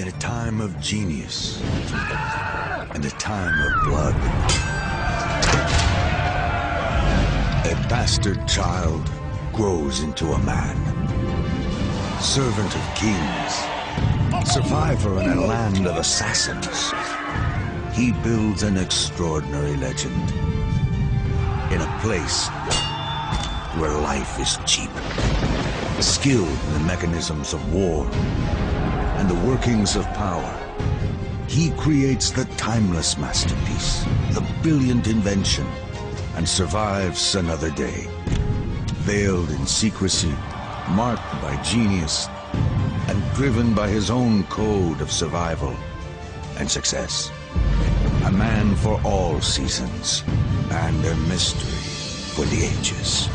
in a time of genius and a time of blood. A bastard child grows into a man, servant of kings, survivor in a land of assassins. He builds an extraordinary legend in a place where life is cheap, skilled in the mechanisms of war and the workings of power. He creates the timeless masterpiece, the brilliant invention, and survives another day, veiled in secrecy, marked by genius, and driven by his own code of survival and success. A man for all seasons, and a mystery for the ages.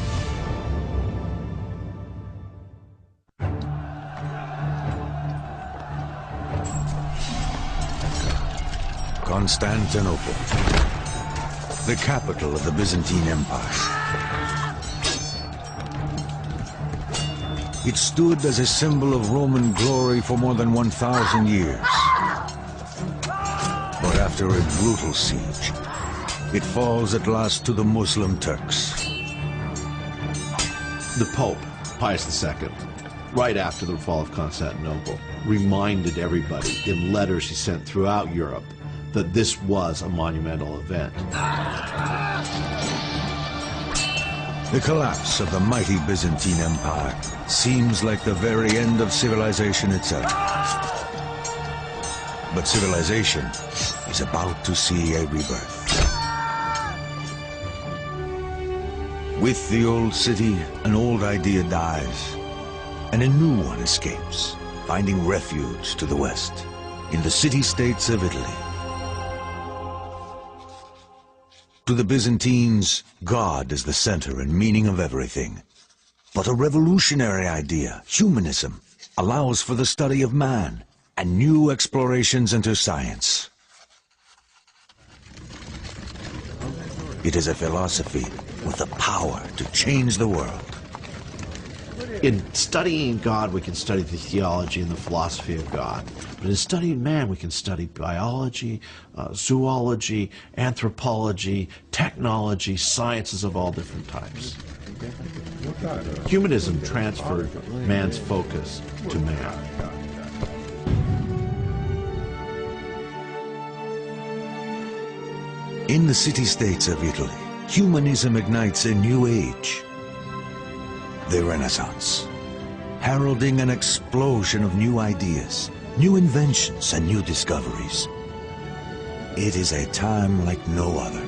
Constantinople, the capital of the Byzantine Empire. It stood as a symbol of Roman glory for more than 1,000 years. But after a brutal siege, it falls at last to the Muslim Turks. The Pope, Pius II, right after the fall of Constantinople, reminded everybody in letters he sent throughout Europe that this was a monumental event. The collapse of the mighty Byzantine Empire seems like the very end of civilization itself. But civilization is about to see a rebirth. With the old city, an old idea dies, and a new one escapes, finding refuge to the west, in the city-states of Italy. To the Byzantines, God is the center and meaning of everything. But a revolutionary idea, humanism, allows for the study of man and new explorations into science. It is a philosophy with the power to change the world. In studying God, we can study the theology and the philosophy of God. But in studying man, we can study biology, zoology, anthropology, technology, sciences of all different types. Humanism transferred man's focus to man. In the city-states of Italy, humanism ignites a new age. The Renaissance, heralding an explosion of new ideas, new inventions, and new discoveries. It is a time like no other.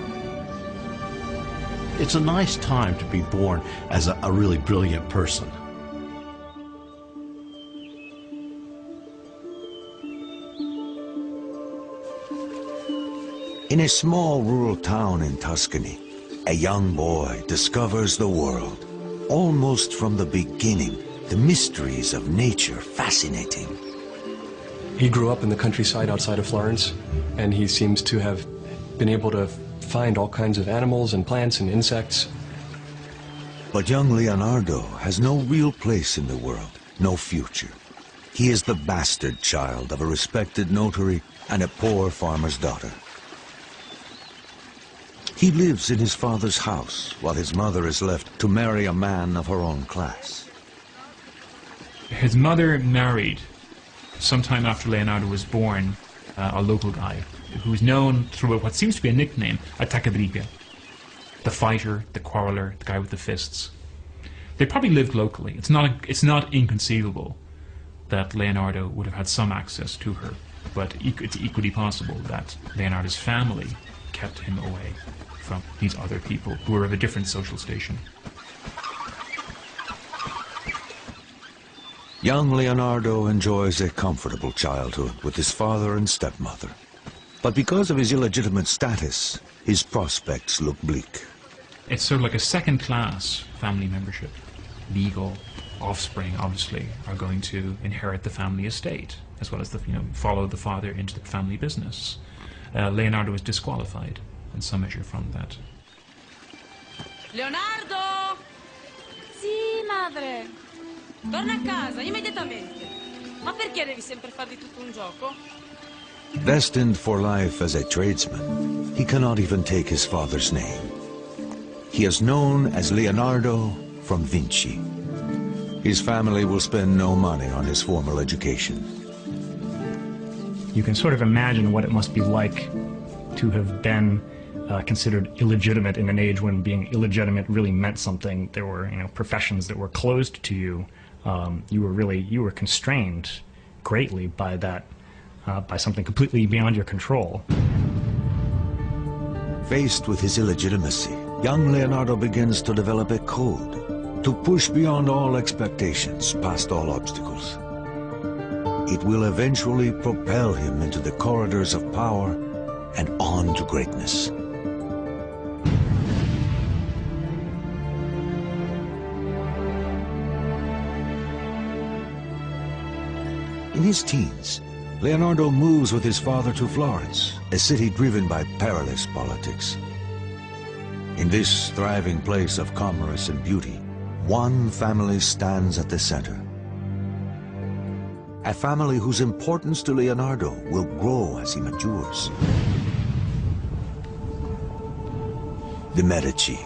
It's a nice time to be born as a really brilliant person. In a small rural town in Tuscany, a young boy discovers the world. Almost from the beginning, the mysteries of nature fascinating. He grew up in the countryside outside of Florence, and he seems to have been able to find all kinds of animals and plants and insects. But young Leonardo has no real place in the world, no future. He is the bastard child of a respected notary and a poor farmer's daughter. He lives in his father's house, while his mother is left to marry a man of her own class. His mother married, sometime after Leonardo was born, a local guy who's known through what seems to be a nickname, Attaccabriga. The fighter, the quarreler, the guy with the fists. They probably lived locally. It's not inconceivable that Leonardo would have had some access to her, but it's equally possible that Leonardo's family kept him away from these other people who were of a different social station. Young Leonardo enjoys a comfortable childhood with his father and stepmother. But because of his illegitimate status, his prospects look bleak. It's sort of like a second-class family membership. Legal offspring, obviously, are going to inherit the family estate, as well as follow the father into the family business. Leonardo is disqualified in some measure from that. Leonardo! Sì, madre. Torna a casa, immediatamente. Ma perché devi sempre fare di tutto un gioco? Destined for life as a tradesman, he cannot even take his father's name. He is known as Leonardo from Vinci. His family will spend no money on his formal education. You can sort of imagine what it must be like to have been considered illegitimate in an age when being illegitimate really meant something. There were, professions that were closed to you. You were constrained greatly by that, by something completely beyond your control. Faced with his illegitimacy, young Leonardo begins to develop a code to push beyond all expectations, past all obstacles. It will eventually propel him into the corridors of power and on to greatness. In his teens, Leonardo moves with his father to Florence, a city driven by perilous politics. In this thriving place of commerce and beauty, one family stands at the center. A family whose importance to Leonardo will grow as he matures. The Medici.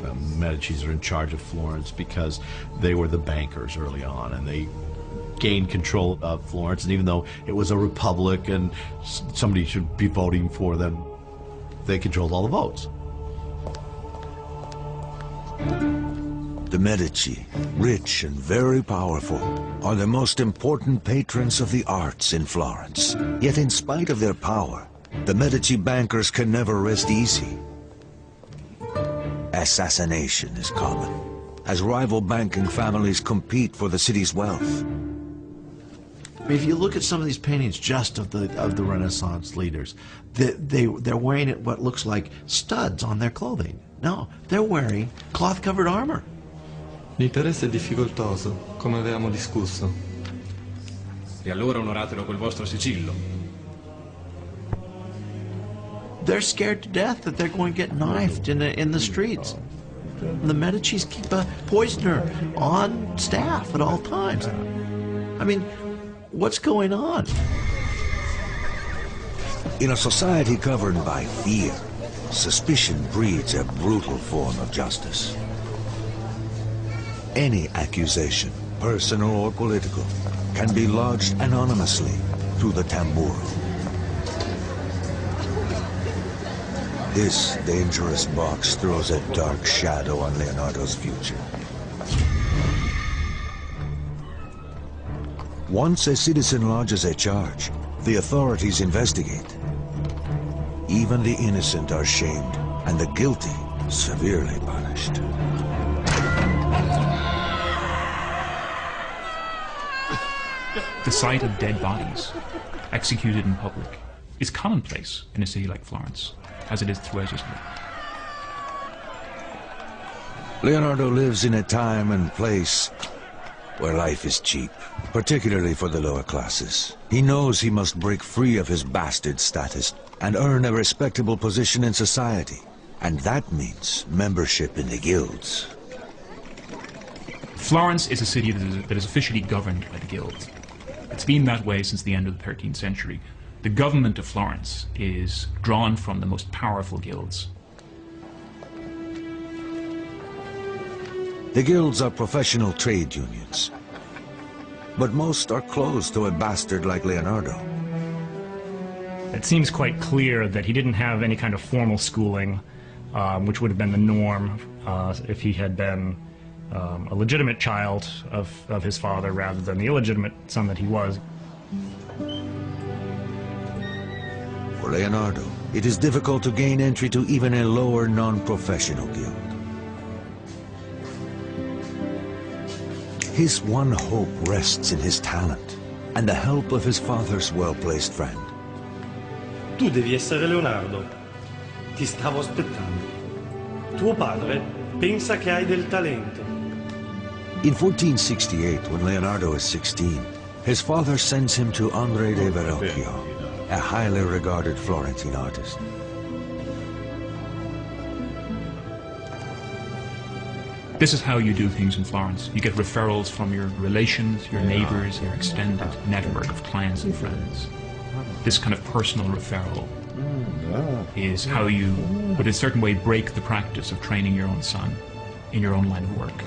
The Medicis are in charge of Florence because they were the bankers early on, and they gained control of Florence. And even though it was a republic and somebody should be voting for them, they controlled all the votes. The Medici, rich and very powerful, are the most important patrons of the arts in Florence. Yet in spite of their power, the Medici bankers can never rest easy. Assassination is common, as rival banking families compete for the city's wealth. I mean, if you look at some of these paintings just of the Renaissance leaders, they're wearing what looks like studs on their clothing. No, they're wearing cloth-covered armor. L'interesse è difficoltoso, come avevamo discusso. E allora onoratelo col vostro sigillo. They're scared to death that they're going to get knifed in the streets. The Medicis keep a poisoner on staff at all times. I mean, what's going on? In a society governed by fear, suspicion breeds a brutal form of justice. Any accusation, personal or political, can be lodged anonymously through the tamburo. This dangerous box throws a dark shadow on Leonardo's future. Once a citizen lodges a charge, the authorities investigate. Even the innocent are shamed, and the guilty severely punished. The sight of dead bodies executed in public is commonplace in a city like Florence, as it is throughout Italy. Leonardo lives in a time and place where life is cheap, particularly for the lower classes. He knows he must break free of his bastard status and earn a respectable position in society. And that means membership in the guilds. Florence is a city that is officially governed by the guilds. It's been that way since the end of the 13th century. The government of Florence is drawn from the most powerful guilds. The guilds are professional trade unions, but most are closed to a bastard like Leonardo. It seems quite clear that he didn't have any kind of formal schooling, which would have been the norm if he had been a legitimate child of his father rather than the illegitimate son that he was. For Leonardo, it is difficult to gain entry to even a lower non-professional guild. His one hope rests in his talent and the help of his father's well-placed friend. Tu devi essere Leonardo. Ti stavo aspettando. Tuo padre pensa che hai del talento. In 1468, when Leonardo is 16, his father sends him to Andrea de Verrocchio, a highly regarded Florentine artist. This is how you do things in Florence. You get referrals from your relations, your neighbors, your extended network of clients and friends. This kind of personal referral is how you, with a certain way, break the practice of training your own son in your own line of work.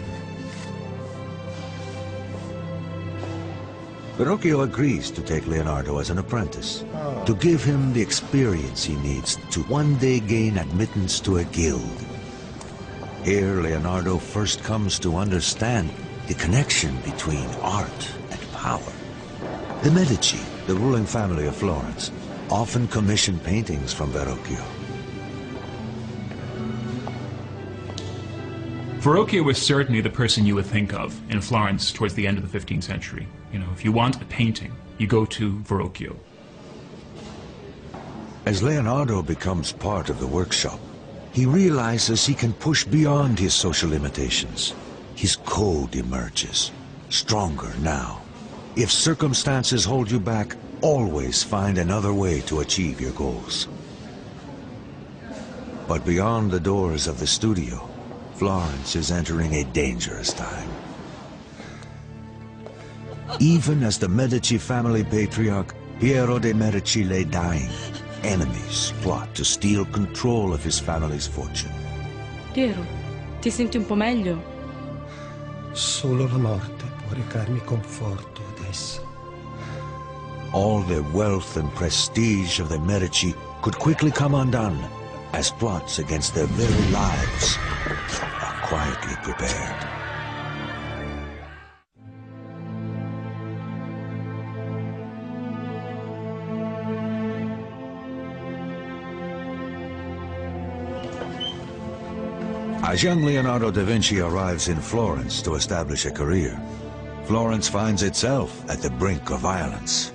Verrocchio agrees to take Leonardo as an apprentice, to give him the experience he needs to one day gain admittance to a guild. Here, Leonardo first comes to understand the connection between art and power. The Medici, the ruling family of Florence, often commissioned paintings from Verrocchio. Verrocchio was certainly the person you would think of in Florence towards the end of the 15th century. You know, if you want a painting, you go to Verrocchio. As Leonardo becomes part of the workshop, he realizes he can push beyond his social limitations. His code emerges, stronger now. If circumstances hold you back, always find another way to achieve your goals. But beyond the doors of the studio, Florence is entering a dangerous time. Even as the Medici family patriarch, Piero de' Medici, lay dying, enemies plot to steal control of his family's fortune. Piero, ti senti un po' meglio? Solo la morte può recarmi conforto adesso. All the wealth and prestige of the Medici could quickly come undone as plots against their very lives are quietly prepared. As young Leonardo da Vinci arrives in Florence to establish a career, Florence finds itself at the brink of violence.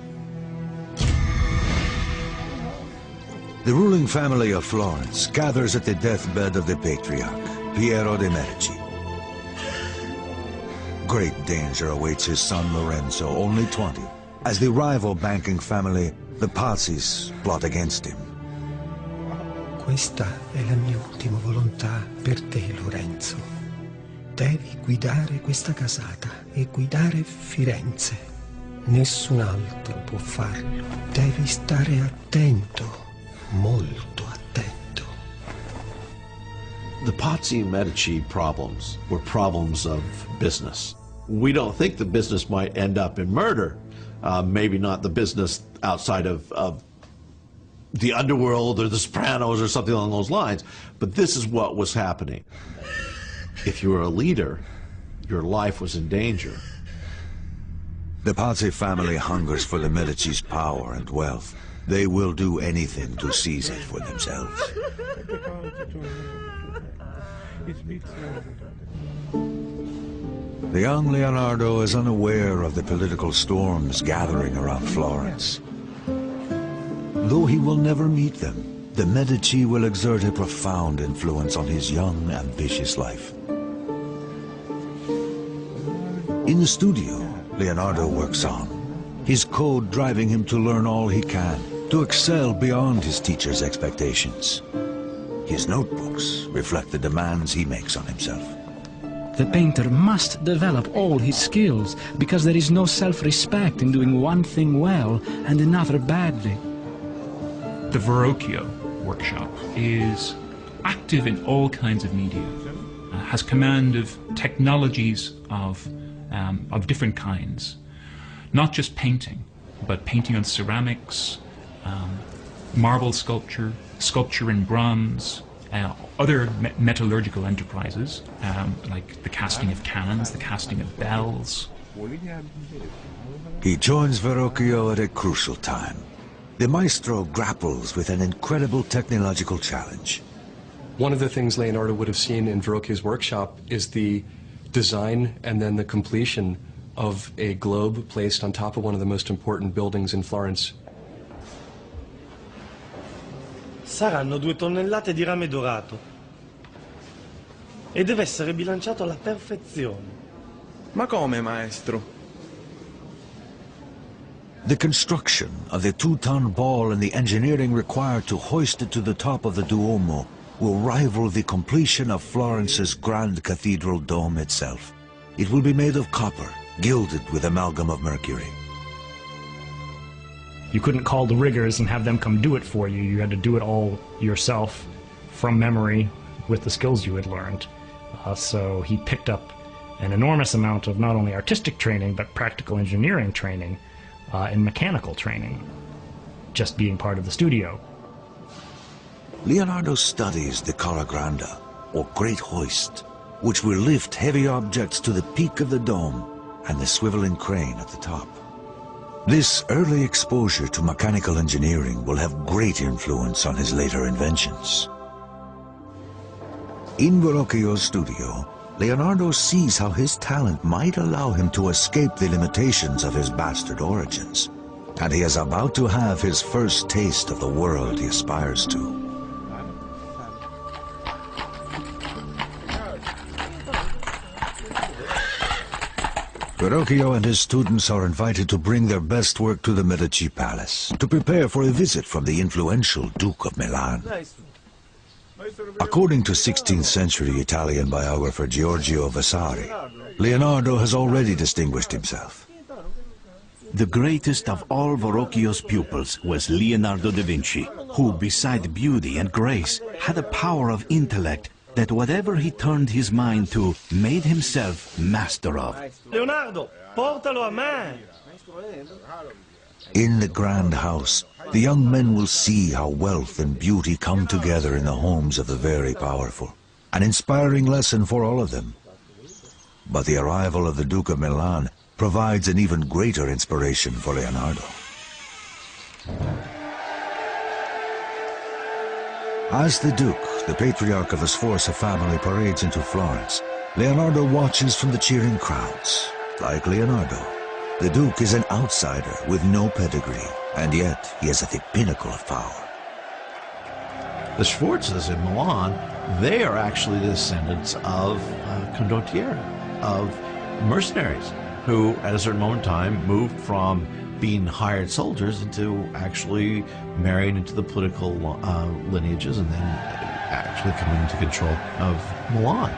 The ruling family of Florence gathers at the deathbed of the patriarch, Piero de' Medici. Great danger awaits his son Lorenzo, only 20, as the rival banking family, the Pazis, plot against him. Questa è la mia ultima volontà per te, Lorenzo. Devi guidare questa casata e guidare Firenze. Nessun altro può farlo. Devi stare attento, molto attento. The Pazzi and Medici problems were problems of business. We don't think the business might end up in murder. Maybe not the business outside of the underworld or the Sopranos or something along those lines, but this is what was happening. If you were a leader, your life was in danger. The Pazzi family hungers for the Medici's power and wealth. They will do anything to seize it for themselves. The young Leonardo is unaware of the political storms gathering around Florence. Though he will never meet them, the Medici will exert a profound influence on his young, ambitious life. In the studio, Leonardo works on, his code driving him to learn all he can, to excel beyond his teacher's expectations. His notebooks reflect the demands he makes on himself. The painter must develop all his skills, because there is no self-respect in doing one thing well and another badly. The Verrocchio workshop is active in all kinds of media, has command of technologies of different kinds. Not just painting, but painting on ceramics, marble sculpture, sculpture in bronze, other metallurgical enterprises, like the casting of cannons, the casting of bells. He joins Verrocchio at a crucial time. The maestro grapples with an incredible technological challenge. One of the things Leonardo would have seen in Verrocchio's workshop is the design and then the completion of a globe placed on top of one of the most important buildings in Florence. Saranno 2 tonnellate di rame dorato e deve essere bilanciato alla perfezione. Ma come, maestro? The construction of the 2-ton ball and the engineering required to hoist it to the top of the Duomo will rival the completion of Florence's grand cathedral dome itself. It will be made of copper, gilded with amalgam of mercury. You couldn't call the riggers and have them come do it for you. You had to do it all yourself from memory with the skills you had learned. So he picked up an enormous amount of not only artistic training, but practical engineering training and mechanical training, just being part of the studio. Leonardo studies the Cara Granda, or Great Hoist, which will lift heavy objects to the peak of the dome and the swiveling crane at the top. This early exposure to mechanical engineering will have great influence on his later inventions. In Verrocchio's studio, Leonardo sees how his talent might allow him to escape the limitations of his bastard origins, and he is about to have his first taste of the world he aspires to. Verrocchio and his students are invited to bring their best work to the Medici Palace to prepare for a visit from the influential Duke of Milan. According to 16th century Italian biographer Giorgio Vasari, Leonardo has already distinguished himself. The greatest of all Verrocchio's pupils was Leonardo da Vinci, who, beside beauty and grace, had a power of intellect that whatever he turned his mind to, made himself master of. Leonardo, portalo a me! In the grand house, the young men will see how wealth and beauty come together in the homes of the very powerful. An inspiring lesson for all of them. But the arrival of the Duke of Milan provides an even greater inspiration for Leonardo. As the Duke, the patriarch of the Sforza family, parades into Florence, Leonardo watches from the cheering crowds. Like Leonardo, the Duke is an outsider with no pedigree, and yet he is at the pinnacle of power. The Sforzas in Milan, they are actually the descendants of condottieri, of mercenaries, who at a certain moment in time moved from being hired soldiers into actually marrying into the political lineages and then actually coming into control of Milan.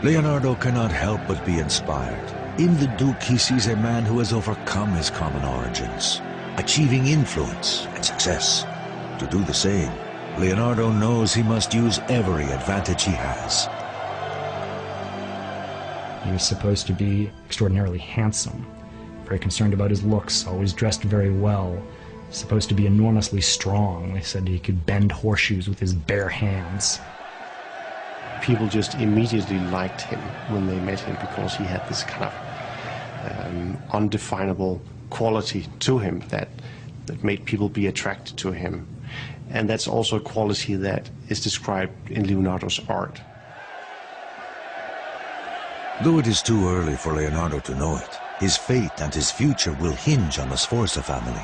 Leonardo cannot help but be inspired. In the Duke, he sees a man who has overcome his common origins, achieving influence and success. To do the same, Leonardo knows he must use every advantage he has. He was supposed to be extraordinarily handsome, very concerned about his looks, always dressed very well, supposed to be enormously strong. They said he could bend horseshoes with his bare hands. People just immediately liked him when they met him because he had this kind of undefinable quality to him that made people be attracted to him. And that's also a quality that is described in Leonardo's art. Though it is too early for Leonardo to know it, his fate and his future will hinge on the Sforza family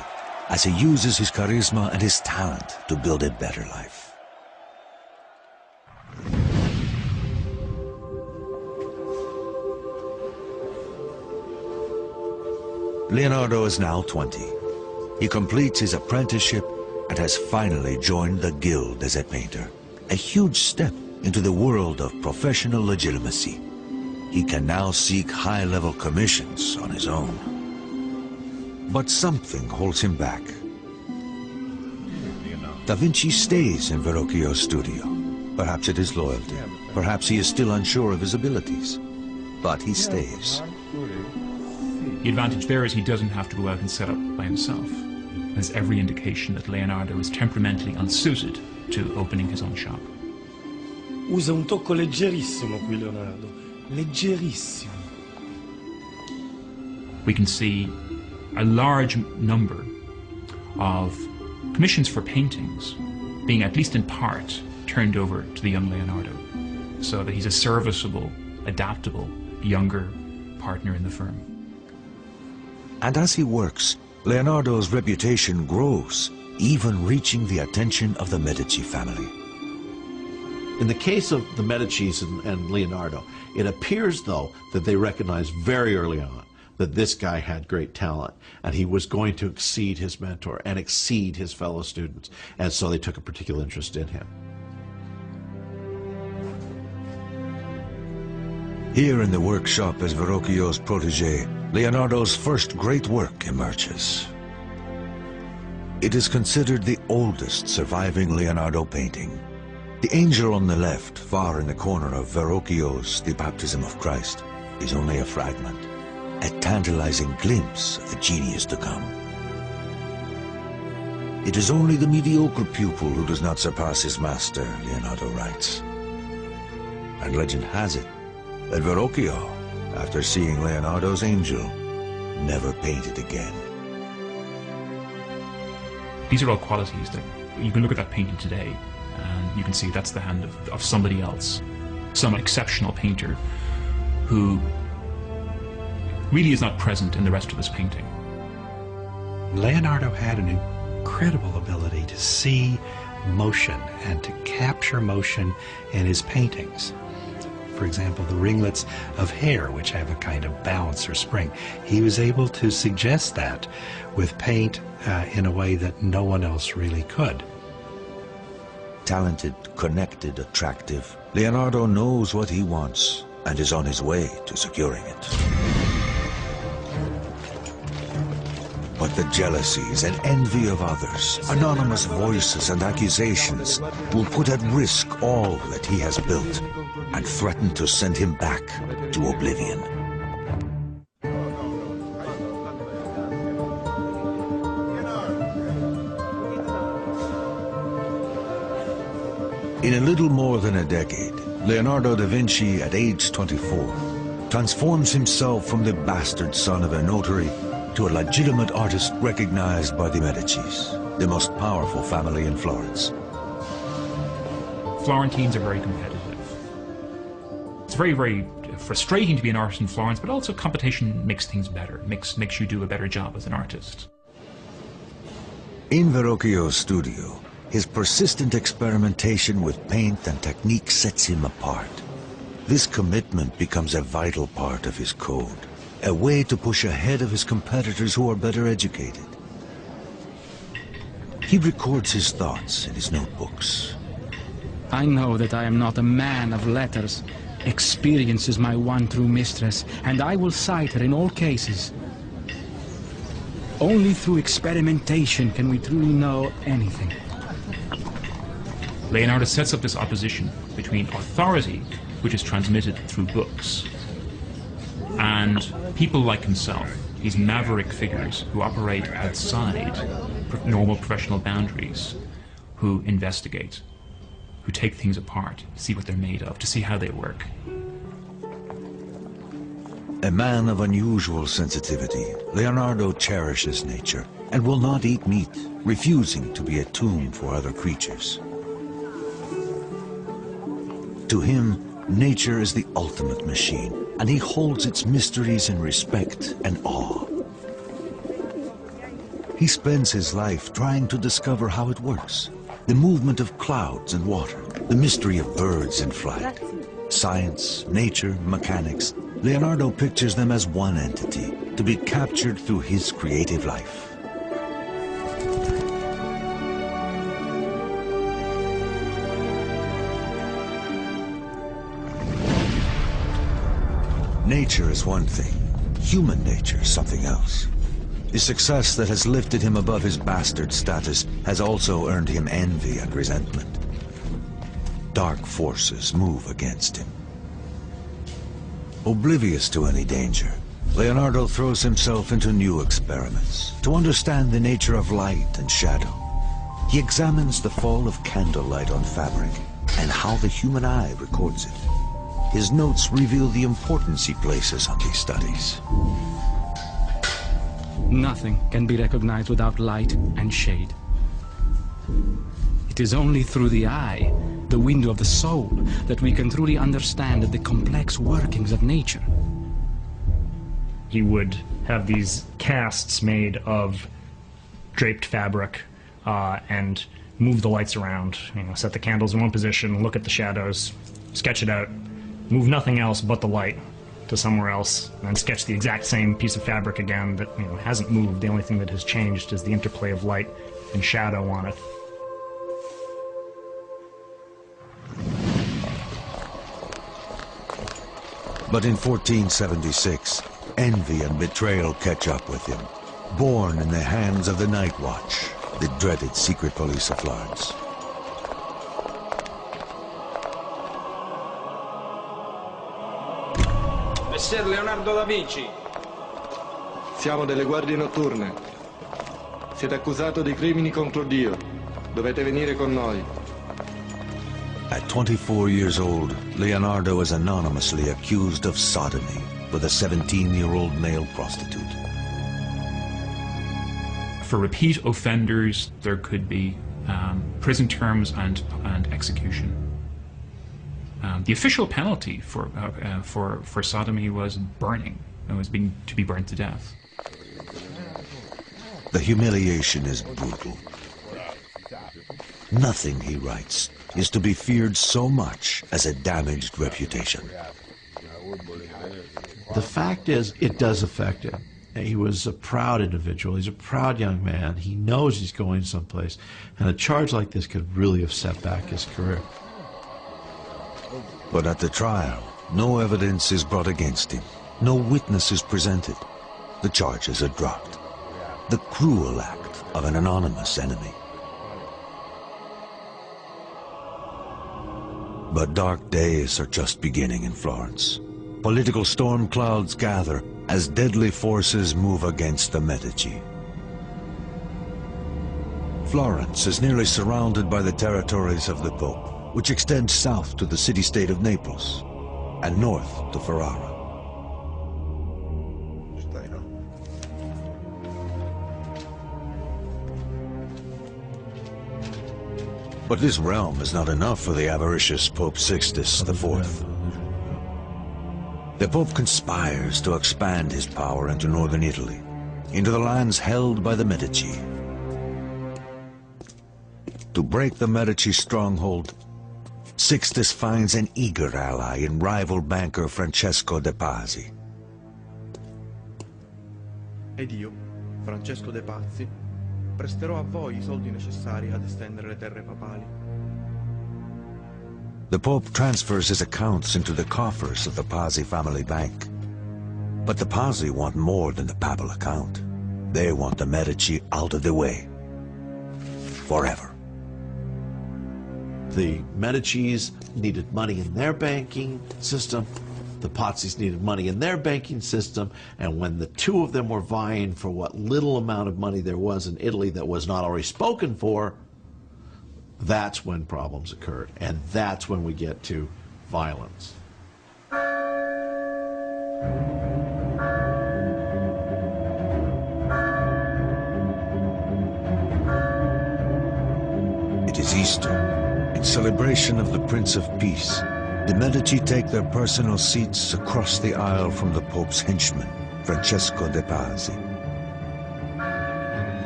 as he uses his charisma and his talent to build a better life. Leonardo is now 20. He completes his apprenticeship and has finally joined the guild as a painter, a huge step into the world of professional legitimacy. He can now seek high-level commissions on his own. But something holds him back. Da Vinci stays in Verrocchio's studio. Perhaps it is loyalty. Perhaps he is still unsure of his abilities. But he stays. The advantage there is he doesn't have to go out and set up by himself. There's every indication that Leonardo is temperamentally unsuited to opening his own shop. Usa un tocco leggerissimo qui, Leonardo. Leggerissimo. We can see a large number of commissions for paintings being, at least in part, turned over to the young Leonardo, so that he's a serviceable, adaptable, younger partner in the firm. And as he works, Leonardo's reputation grows, even reaching the attention of the Medici family. In the case of the Medicis and Leonardo, it appears, though, that they recognize very early on that this guy had great talent, and he was going to exceed his mentor and exceed his fellow students, and so they took a particular interest in him. Here in the workshop as Verrocchio's protege, Leonardo's first great work emerges. It is considered the oldest surviving Leonardo painting. The angel on the left, far in the corner of Verrocchio's The Baptism of Christ, is only a fragment, a tantalizing glimpse of the genius to come. It is only the mediocre pupil who does not surpass his master, Leonardo writes. And legend has it that Verrocchio, after seeing Leonardo's angel, never painted again. These are all qualities that you can look at that painting today and you can see that's the hand of somebody else, some exceptional painter who really is not present in the rest of this painting. Leonardo had an incredible ability to see motion and to capture motion in his paintings. For example, the ringlets of hair, which have a kind of bounce or spring. He was able to suggest that with paint in a way that no one else really could. Talented, connected, attractive, Leonardo knows what he wants and is on his way to securing it. But the jealousies and envy of others, anonymous voices and accusations will put at risk all that he has built and threaten to send him back to oblivion. In a little more than a decade, Leonardo da Vinci, at age 24, transforms himself from the bastard son of a notary to a legitimate artist recognized by the Medicis, the most powerful family in Florence. Florentines are very competitive. It's very, very frustrating to be an artist in Florence, but also competition makes things better, makes you do a better job as an artist. In Verrocchio's studio, his persistent experimentation with paint and technique sets him apart. This commitment becomes a vital part of his code, a way to push ahead of his competitors who are better educated. He records his thoughts in his notebooks. I know that I am not a man of letters. Experience is my one true mistress, and I will cite her in all cases. Only through experimentation can we truly know anything. Leonardo sets up this opposition between authority, which is transmitted through books, and people like himself, these maverick figures who operate outside normal professional boundaries, who investigate, who take things apart, see what they're made of, to see how they work. A man of unusual sensitivity, Leonardo cherishes nature and will not eat meat, refusing to be a tomb for other creatures. To him, nature is the ultimate machine, and he holds its mysteries in respect and awe. He spends his life trying to discover how it works. The movement of clouds and water, the mystery of birds in flight. Science, nature, mechanics, Leonardo pictures them as one entity, to be captured through his creative life. Nature is one thing, human nature is something else. The success that has lifted him above his bastard status has also earned him envy and resentment. Dark forces move against him. Oblivious to any danger, Leonardo throws himself into new experiments to understand the nature of light and shadow. He examines the fall of candlelight on fabric and how the human eye records it. His notes reveal the importance he places on these studies. Nothing can be recognized without light and shade. It is only through the eye, the window of the soul, that we can truly understand the complex workings of nature. He would have these casts made of draped fabric and move the lights around, set the candles in one position, look at the shadows, sketch it out, move nothing else but the light, to somewhere else and sketch the exact same piece of fabric again that hasn't moved. The only thing that has changed is the interplay of light and shadow on it. But in 1476, envy and betrayal catch up with him, born in the hands of the Night Watch, the dreaded secret police of Florence. Messer Leonardo da Vinci. Siamo delle guardie notturne. Siete accusato di crimini contro Dio. Dovete venire con noi. At 24 years old, Leonardo is anonymously accused of sodomy with a 17-year-old male prostitute. For repeat offenders, there could be prison terms and execution. The official penalty for sodomy was burning. It was to be burned to death. The humiliation is brutal. Nothing, he writes, is to be feared so much as a damaged reputation. The fact is, it does affect him. He was a proud individual. He's a proud young man. He knows he's going someplace. And a charge like this could really have set back his career. But at the trial, no evidence is brought against him. No witness is presented. The charges are dropped. The cruel act of an anonymous enemy. But dark days are just beginning in Florence. Political storm clouds gather as deadly forces move against the Medici. Florence is nearly surrounded by the territories of the Pope, which extend south to the city-state of Naples and north to Ferrara. But this realm is not enough for the avaricious Pope Sixtus IV. The Pope conspires to expand his power into northern Italy, into the lands held by the Medici. To break the Medici stronghold, Sixtus finds an eager ally in rival banker Francesco de Pazzi. Ed io, Francesco de Pazzi, presterò a voi I soldi necessari ad estendere le terre papali. The Pope transfers his accounts into the coffers of the Pazzi family bank. But the Pazzi want more than the papal account. They want the Medici out of the way. Forever. The Medicis needed money in their banking system. The Pazzis needed money in their banking system. And when the two of them were vying for what little amount of money there was in Italy that was not already spoken for, that's when problems occurred. And that's when we get to violence. It is Easter. In celebration of the Prince of Peace, the Medici take their personal seats across the aisle from the Pope's henchman, Francesco de Pazzi.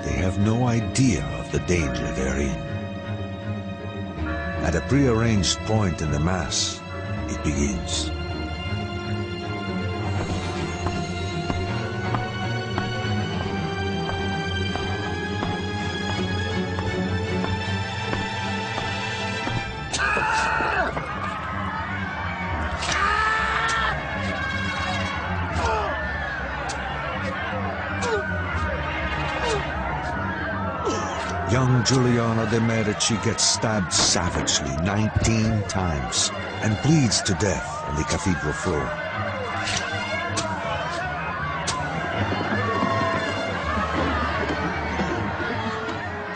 They have no idea of the danger they're in. At a prearranged point in the Mass, it begins. Young Giuliano de' Medici gets stabbed savagely 19 times and bleeds to death on the cathedral floor.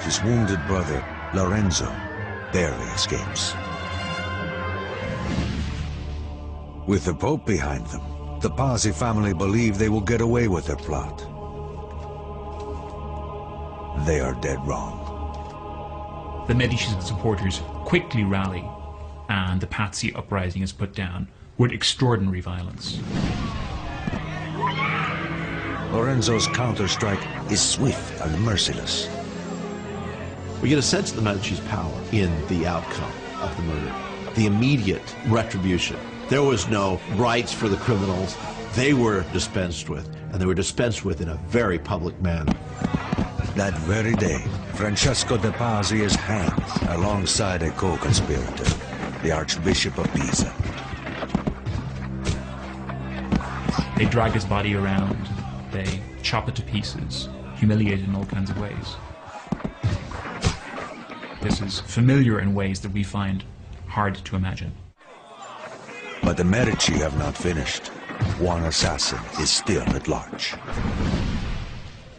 His wounded brother, Lorenzo, barely escapes. With the Pope behind them, the Pazzi family believe they will get away with their plot. They are dead wrong. The Medici supporters quickly rally, and the Pazzi uprising is put down with extraordinary violence. Lorenzo's counter-strike is swift and merciless. We get a sense of the Medici's power in the outcome of the murder. The immediate retribution There was no rights for the criminals. They were dispensed with, and they were dispensed with in a very public manner. That very day, Francesco de' Pazzi is hanged alongside a co-conspirator, the Archbishop of Pisa. They drag his body around, they chop it to pieces, humiliate it in all kinds of ways. This is familiar in ways that we find hard to imagine. But the Medici have not finished. One assassin is still at large.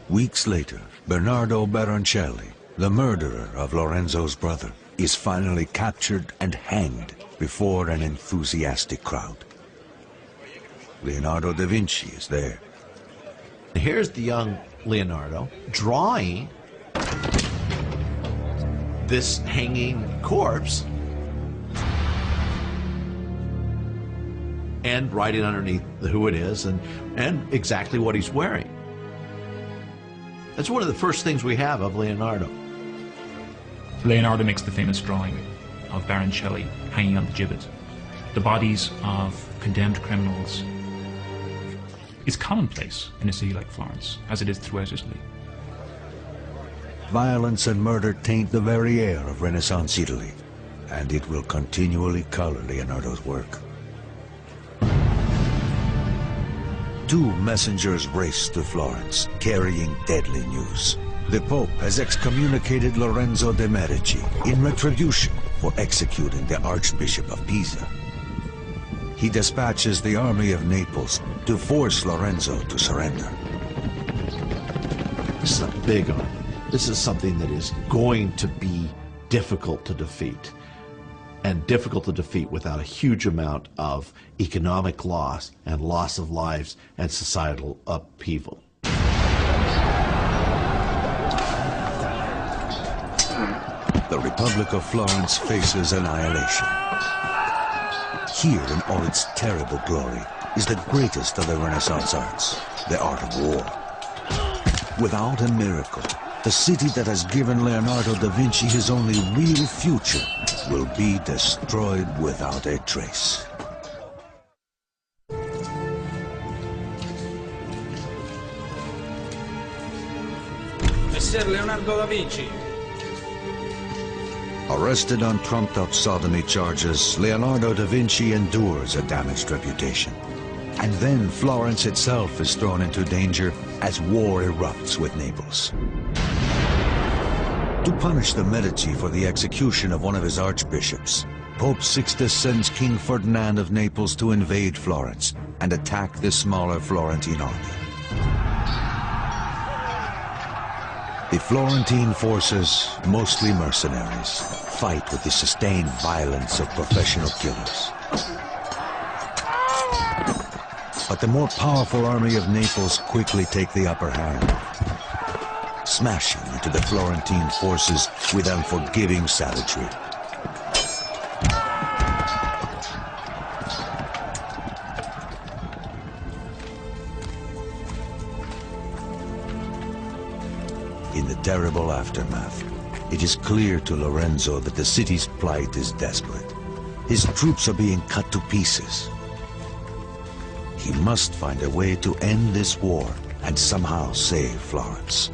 Weeks later, Bernardo Baroncelli, the murderer of Lorenzo's brother, is finally captured and hanged before an enthusiastic crowd. Leonardo da Vinci is there. Here's the young Leonardo drawing this hanging corpse and writing underneath who it is and exactly what he's wearing. That's one of the first things we have of Leonardo. Leonardo makes the famous drawing of Baroncelli hanging on the gibbet. The bodies of condemned criminals is commonplace in a city like Florence, as it is throughout Italy. Violence and murder taint the very air of Renaissance Italy, and it will continually color Leonardo's work. Two messengers race to Florence, carrying deadly news. The Pope has excommunicated Lorenzo de' Medici in retribution for executing the Archbishop of Pisa. He dispatches the army of Naples to force Lorenzo to surrender. This is a big army. This is something that is going to be difficult to defeat, and difficult to defeat without a huge amount of economic loss and loss of lives and societal upheaval. The Republic of Florence faces annihilation. Here in all its terrible glory is the greatest of the Renaissance arts, the art of war. Without a miracle, the city that has given Leonardo da Vinci his only real future will be destroyed without a trace. Messer Leonardo da Vinci. Arrested on trumped-up sodomy charges, Leonardo da Vinci endures a damaged reputation. And then Florence itself is thrown into danger as war erupts with Naples. To punish the Medici for the execution of one of his archbishops, Pope Sixtus sends King Ferdinand of Naples to invade Florence and attack the smaller Florentine army. The Florentine forces, mostly mercenaries, fight with the sustained violence of professional killers. But the more powerful army of Naples quickly take the upper hand, smashing into the Florentine forces with unforgiving savagery. In the terrible aftermath, it is clear to Lorenzo that the city's plight is desperate. His troops are being cut to pieces. He must find a way to end this war and somehow save Florence.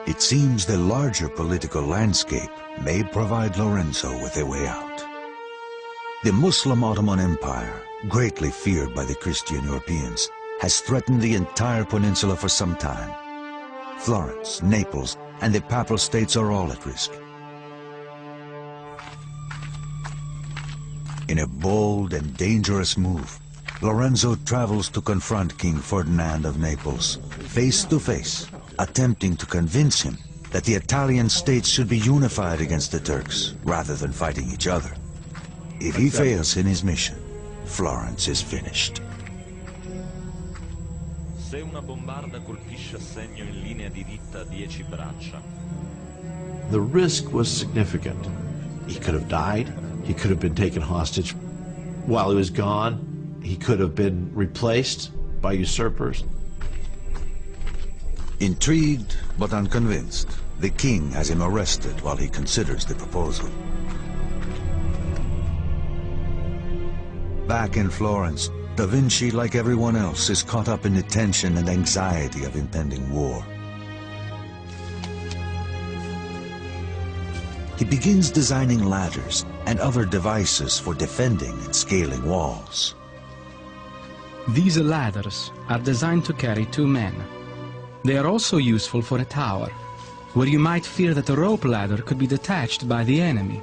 It seems the larger political landscape may provide Lorenzo with a way out. The Muslim Ottoman Empire, greatly feared by the Christian Europeans, has threatened the entire peninsula for some time. Florence, Naples, and the Papal States are all at risk. In a bold and dangerous move, Lorenzo travels to confront King Ferdinand of Naples, face to face, attempting to convince him that the Italian states should be unified against the Turks, rather than fighting each other. If he fails in his mission, Florence is finished. Se una bombarda colpisce a segno in linea diritta 10 braccia. The risk was significant. He could have died. He could have been taken hostage while he was gone. He could have been replaced by usurpers. Intrigued but unconvinced, the king has him arrested while he considers the proposal. Back in Florence, Da Vinci, like everyone else, is caught up in the tension and anxiety of impending war. He begins designing ladders and other devices for defending and scaling walls. These ladders are designed to carry 2 men. They are also useful for a tower, where you might fear that a rope ladder could be detached by the enemy.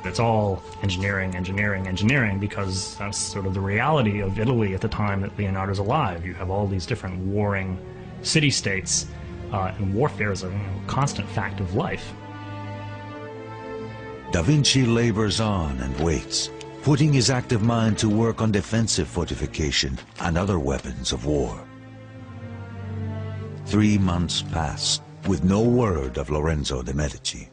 It's all engineering, engineering, engineering, because that's sort of the reality of Italy at the time that Leonardo's alive. You have all these different warring city-states, and warfare is a constant fact of life. Da Vinci labors on and waits, putting his active mind to work on defensive fortification and other weapons of war. 3 months pass with no word of Lorenzo de' Medici.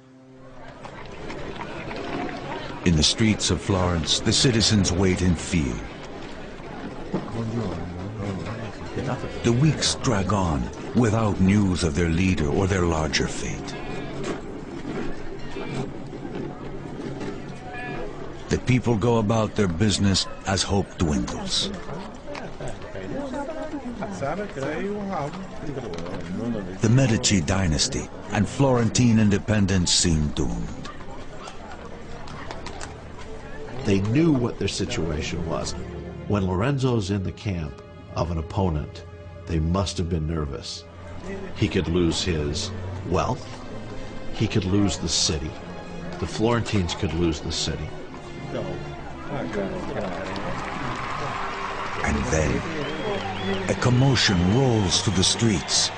In the streets of Florence, the citizens wait in fear. The weeks drag on without news of their leader or their larger fate. The people go about their business as hope dwindles. The Medici dynasty and Florentine independence seem doomed. They knew what their situation was. When Lorenzo's in the camp of an opponent, they must have been nervous. He could lose his wealth. He could lose the city. The Florentines could lose the city. And then, a commotion rolls through the streets.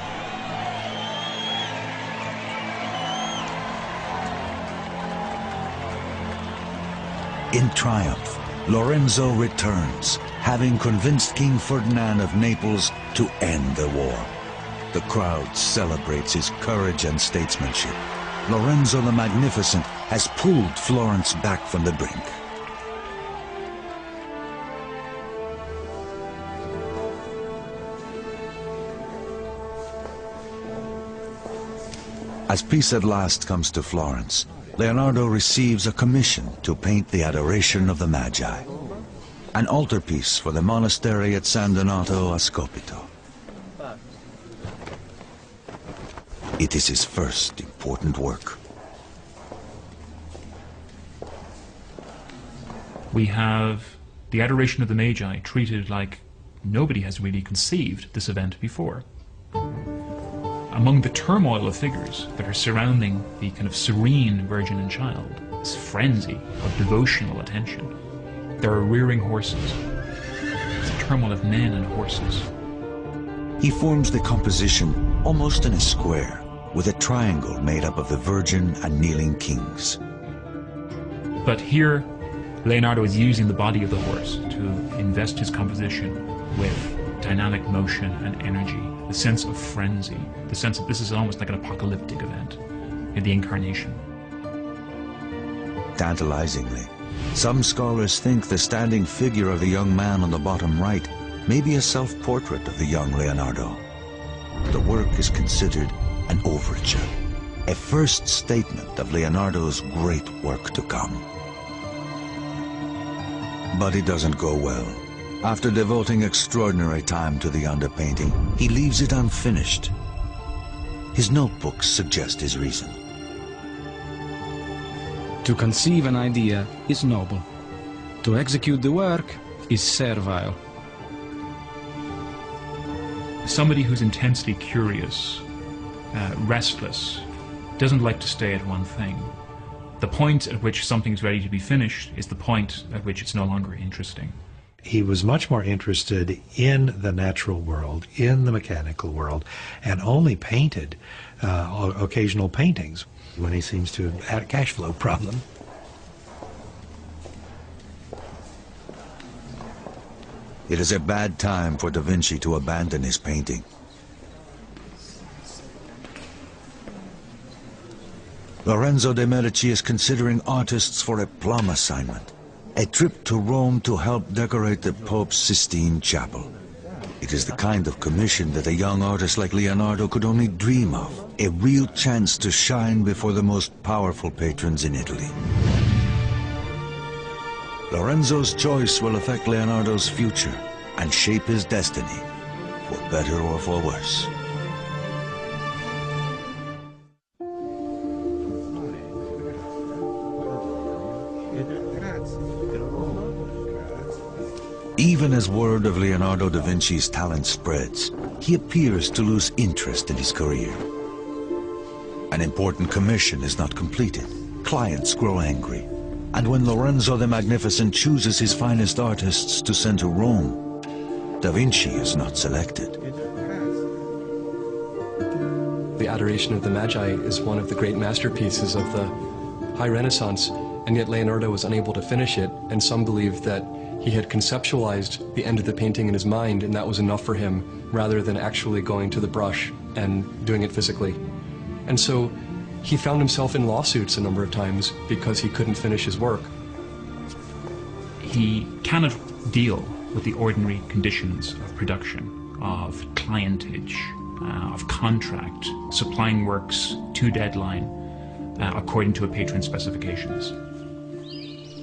In triumph, Lorenzo returns, having convinced King Ferdinand of Naples to end the war. The crowd celebrates his courage and statesmanship. Lorenzo the Magnificent has pulled Florence back from the brink. As peace at last comes to Florence, Leonardo receives a commission to paint the Adoration of the Magi, an altarpiece for the monastery at San Donato a Scopito. It is his first important work. We have the Adoration of the Magi treated like nobody has really conceived this event before. Among the turmoil of figures that are surrounding the kind of serene Virgin and Child, this frenzy of devotional attention, there are rearing horses. It's a turmoil of men and horses. He forms the composition almost in a square, with a triangle made up of the Virgin and kneeling kings. But here, Leonardo is using the body of the horse to invest his composition with dynamic motion and energy, the sense of frenzy, the sense that this is almost like an apocalyptic event in the incarnation. Tantalizingly, some scholars think the standing figure of the young man on the bottom right may be a self-portrait of the young Leonardo. The work is considered an overture, a first statement of Leonardo's great work to come. But it doesn't go well. After devoting extraordinary time to the underpainting, he leaves it unfinished. His notebooks suggest his reason. To conceive an idea is noble. To execute the work is servile. Somebody who's intensely curious, restless, doesn't like to stay at one thing. The point at which something's ready to be finished is the point at which it's no longer interesting. He was much more interested in the natural world, in the mechanical world, and only painted occasional paintings when he seems to have had a cash flow problem. It is a bad time for Da Vinci to abandon his painting. Lorenzo de' Medici is considering artists for a plum assignment, a trip to Rome to help decorate the Pope's Sistine Chapel. It is the kind of commission that a young artist like Leonardo could only dream of, a real chance to shine before the most powerful patrons in Italy. Lorenzo's choice will affect Leonardo's future and shape his destiny, for better or for worse. Even as word of Leonardo da Vinci's talent spreads, he appears to lose interest in his career. An important commission is not completed. Clients grow angry. And when Lorenzo the Magnificent chooses his finest artists to send to Rome, Da Vinci is not selected. The Adoration of the Magi is one of the great masterpieces of the High Renaissance, and yet Leonardo was unable to finish it, and some believe that he had conceptualized the end of the painting in his mind, and that was enough for him, rather than actually going to the brush and doing it physically. And so he found himself in lawsuits a number of times because he couldn't finish his work. He cannot deal with the ordinary conditions of production, of clientage, of contract, supplying works to deadline according to a patron's specifications.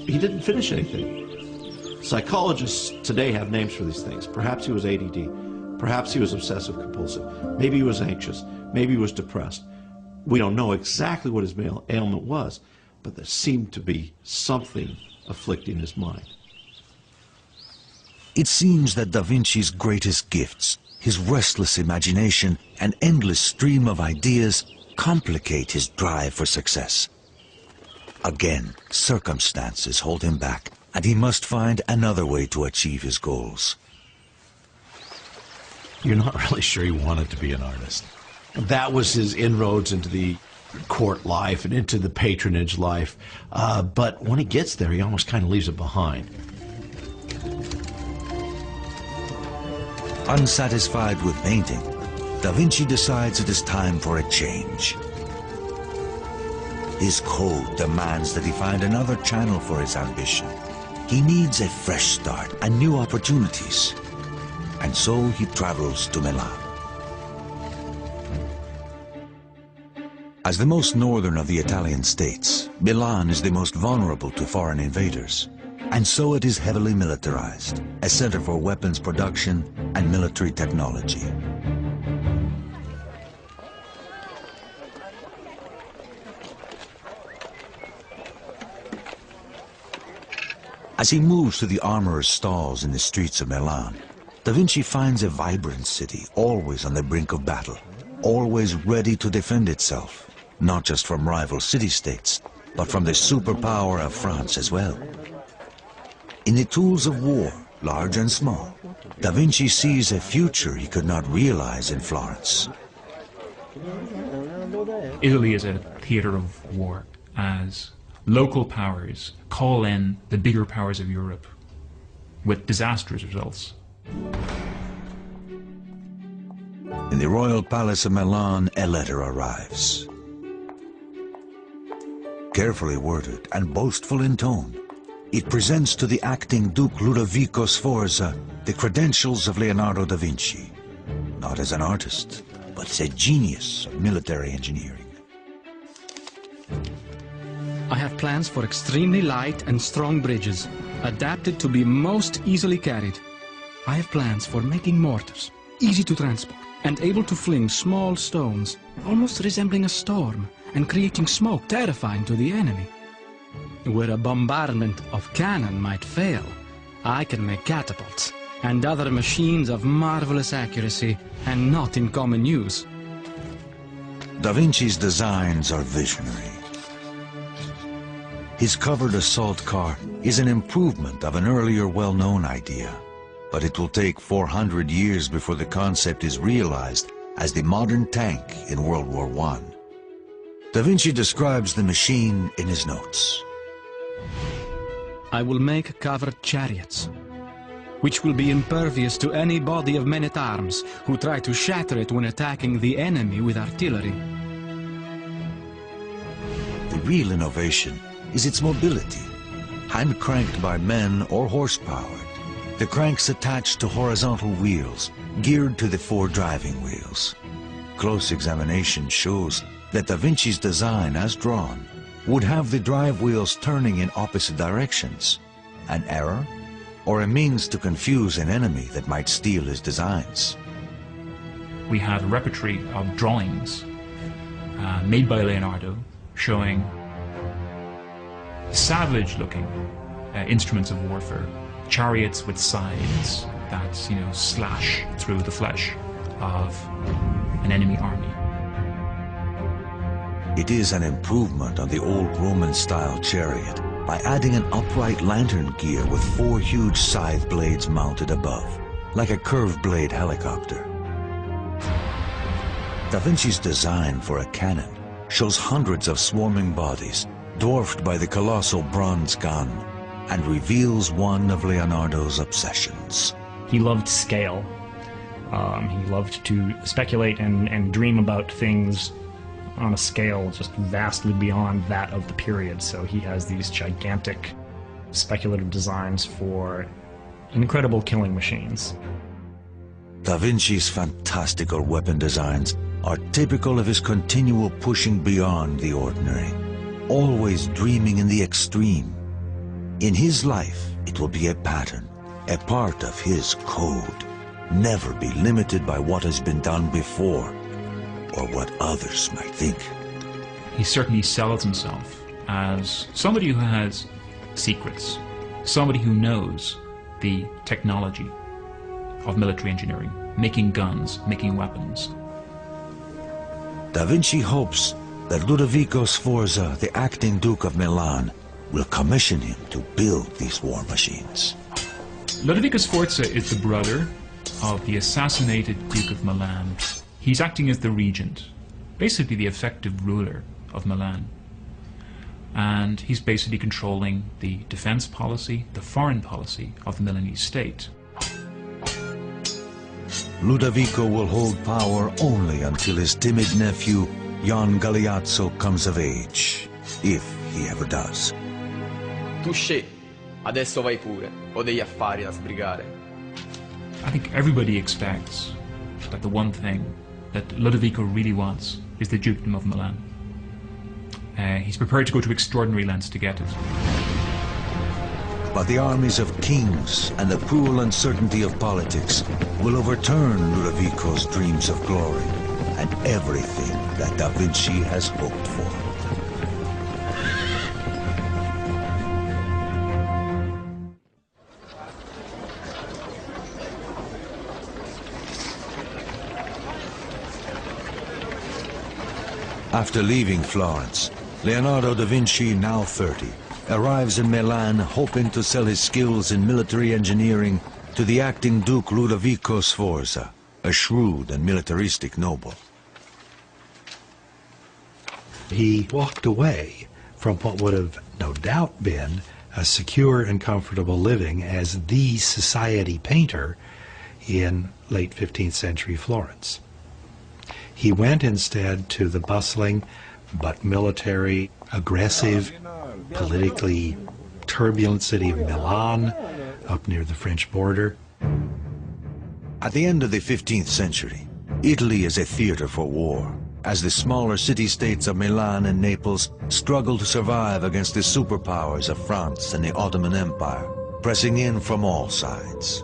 He didn't finish anything. Psychologists today have names for these things. Perhaps he was ADD. Perhaps he was obsessive compulsive. Maybe he was anxious. Maybe he was depressed. We don't know exactly what his ailment was, but there seemed to be something afflicting his mind. It seems that Da Vinci's greatest gifts, his restless imagination and endless stream of ideas, complicate his drive for success. Again, circumstances hold him back, and he must find another way to achieve his goals. You're not really sure he wanted to be an artist. That was his inroads into the court life and into the patronage life. But when he gets there, he almost kind of leaves it behind. Unsatisfied with painting, Da Vinci decides it is time for a change. His code demands that he find another channel for his ambition. He needs a fresh start and new opportunities. And so he travels to Milan. As the most northern of the Italian states, Milan is the most vulnerable to foreign invaders. And so it is heavily militarized, a center for weapons production and military technology. As he moves to the armorer's stalls in the streets of Milan, Da Vinci finds a vibrant city, always on the brink of battle, always ready to defend itself, not just from rival city-states, but from the superpower of France as well. In the tools of war, large and small, Da Vinci sees a future he could not realize in Florence. Italy is a theater of war, as local powers call in the bigger powers of Europe with disastrous results. In the royal palace of Milan, a letter arrives. Carefully worded and boastful in tone, it presents to the acting Duke Ludovico Sforza the credentials of Leonardo da Vinci, not as an artist, but as a genius of military engineering. I have plans for extremely light and strong bridges, adapted to be most easily carried. I have plans for making mortars, easy to transport, and able to fling small stones, almost resembling a storm, and creating smoke terrifying to the enemy. Where a bombardment of cannon might fail, I can make catapults and other machines of marvelous accuracy and not in common use. Da Vinci's designs are visionary. His covered assault car is an improvement of an earlier well-known idea, but it will take 400 years before the concept is realized as the modern tank in World War I. Da Vinci describes the machine in his notes. I will make covered chariots, which will be impervious to any body of men-at-arms who try to shatter it when attacking the enemy with artillery. The real innovation is its mobility, hand-cranked by men or horse-powered. The cranks attached to horizontal wheels, geared to the 4 driving wheels. Close examination shows that Da Vinci's design, as drawn, would have the drive wheels turning in opposite directions, An error? Or a means to confuse an enemy that might steal his designs? We have a repertoire of drawings made by Leonardo showing savage-looking instruments of warfare, chariots with sides that, you know, slash through the flesh of an enemy army. It is an improvement on the old Roman-style chariot by adding an upright lantern gear with 4 huge scythe blades mounted above, like a curved blade helicopter. Da Vinci's design for a cannon shows hundreds of swarming bodies, dwarfed by the colossal bronze gun, and reveals one of Leonardo's obsessions. He loved scale. He loved to speculate and dream about things on a scale just vastly beyond that of the period. So he has these gigantic speculative designs for incredible killing machines. Da Vinci's fantastical weapon designs are typical of his continual pushing beyond the ordinary, always dreaming in the extreme. In his life, it will be a pattern, a part of his code. Never be limited by what has been done before, or what others might think. He certainly sells himself as somebody who has secrets, somebody who knows the technology of military engineering, making guns, making weapons. Da Vinci hopes that Ludovico Sforza, the acting Duke of Milan, will commission him to build these war machines. Ludovico Sforza is the brother of the assassinated Duke of Milan. He's acting as the regent, basically the effective ruler of Milan. And he's basically controlling the defense policy, the foreign policy of the Milanese state. Ludovico will hold power only until his timid nephew, Jan Galeazzo, comes of age, if he ever does. Tu scegli, adesso vai pure, ho degli affari da sbrigare. I think everybody expects that the one thing that Ludovico really wants is the Dukedom of Milan. He's prepared to go to extraordinary lengths to get it. But the armies of kings and the cruel uncertainty of politics will overturn Ludovico's dreams of glory and everything that Da Vinci has hoped for. After leaving Florence, Leonardo da Vinci, now 30, arrives in Milan hoping to sell his skills in military engineering to the acting Duke Ludovico Sforza, a shrewd and militaristic noble. He walked away from what would have no doubt been a secure and comfortable living as the society painter in late 15th century Florence. He went instead to the bustling but military, aggressive, politically turbulent city of Milan, up near the French border. At the end of the 15th century, Italy is a theater for war, as the smaller city-states of Milan and Naples struggle to survive against the superpowers of France and the Ottoman Empire, pressing in from all sides.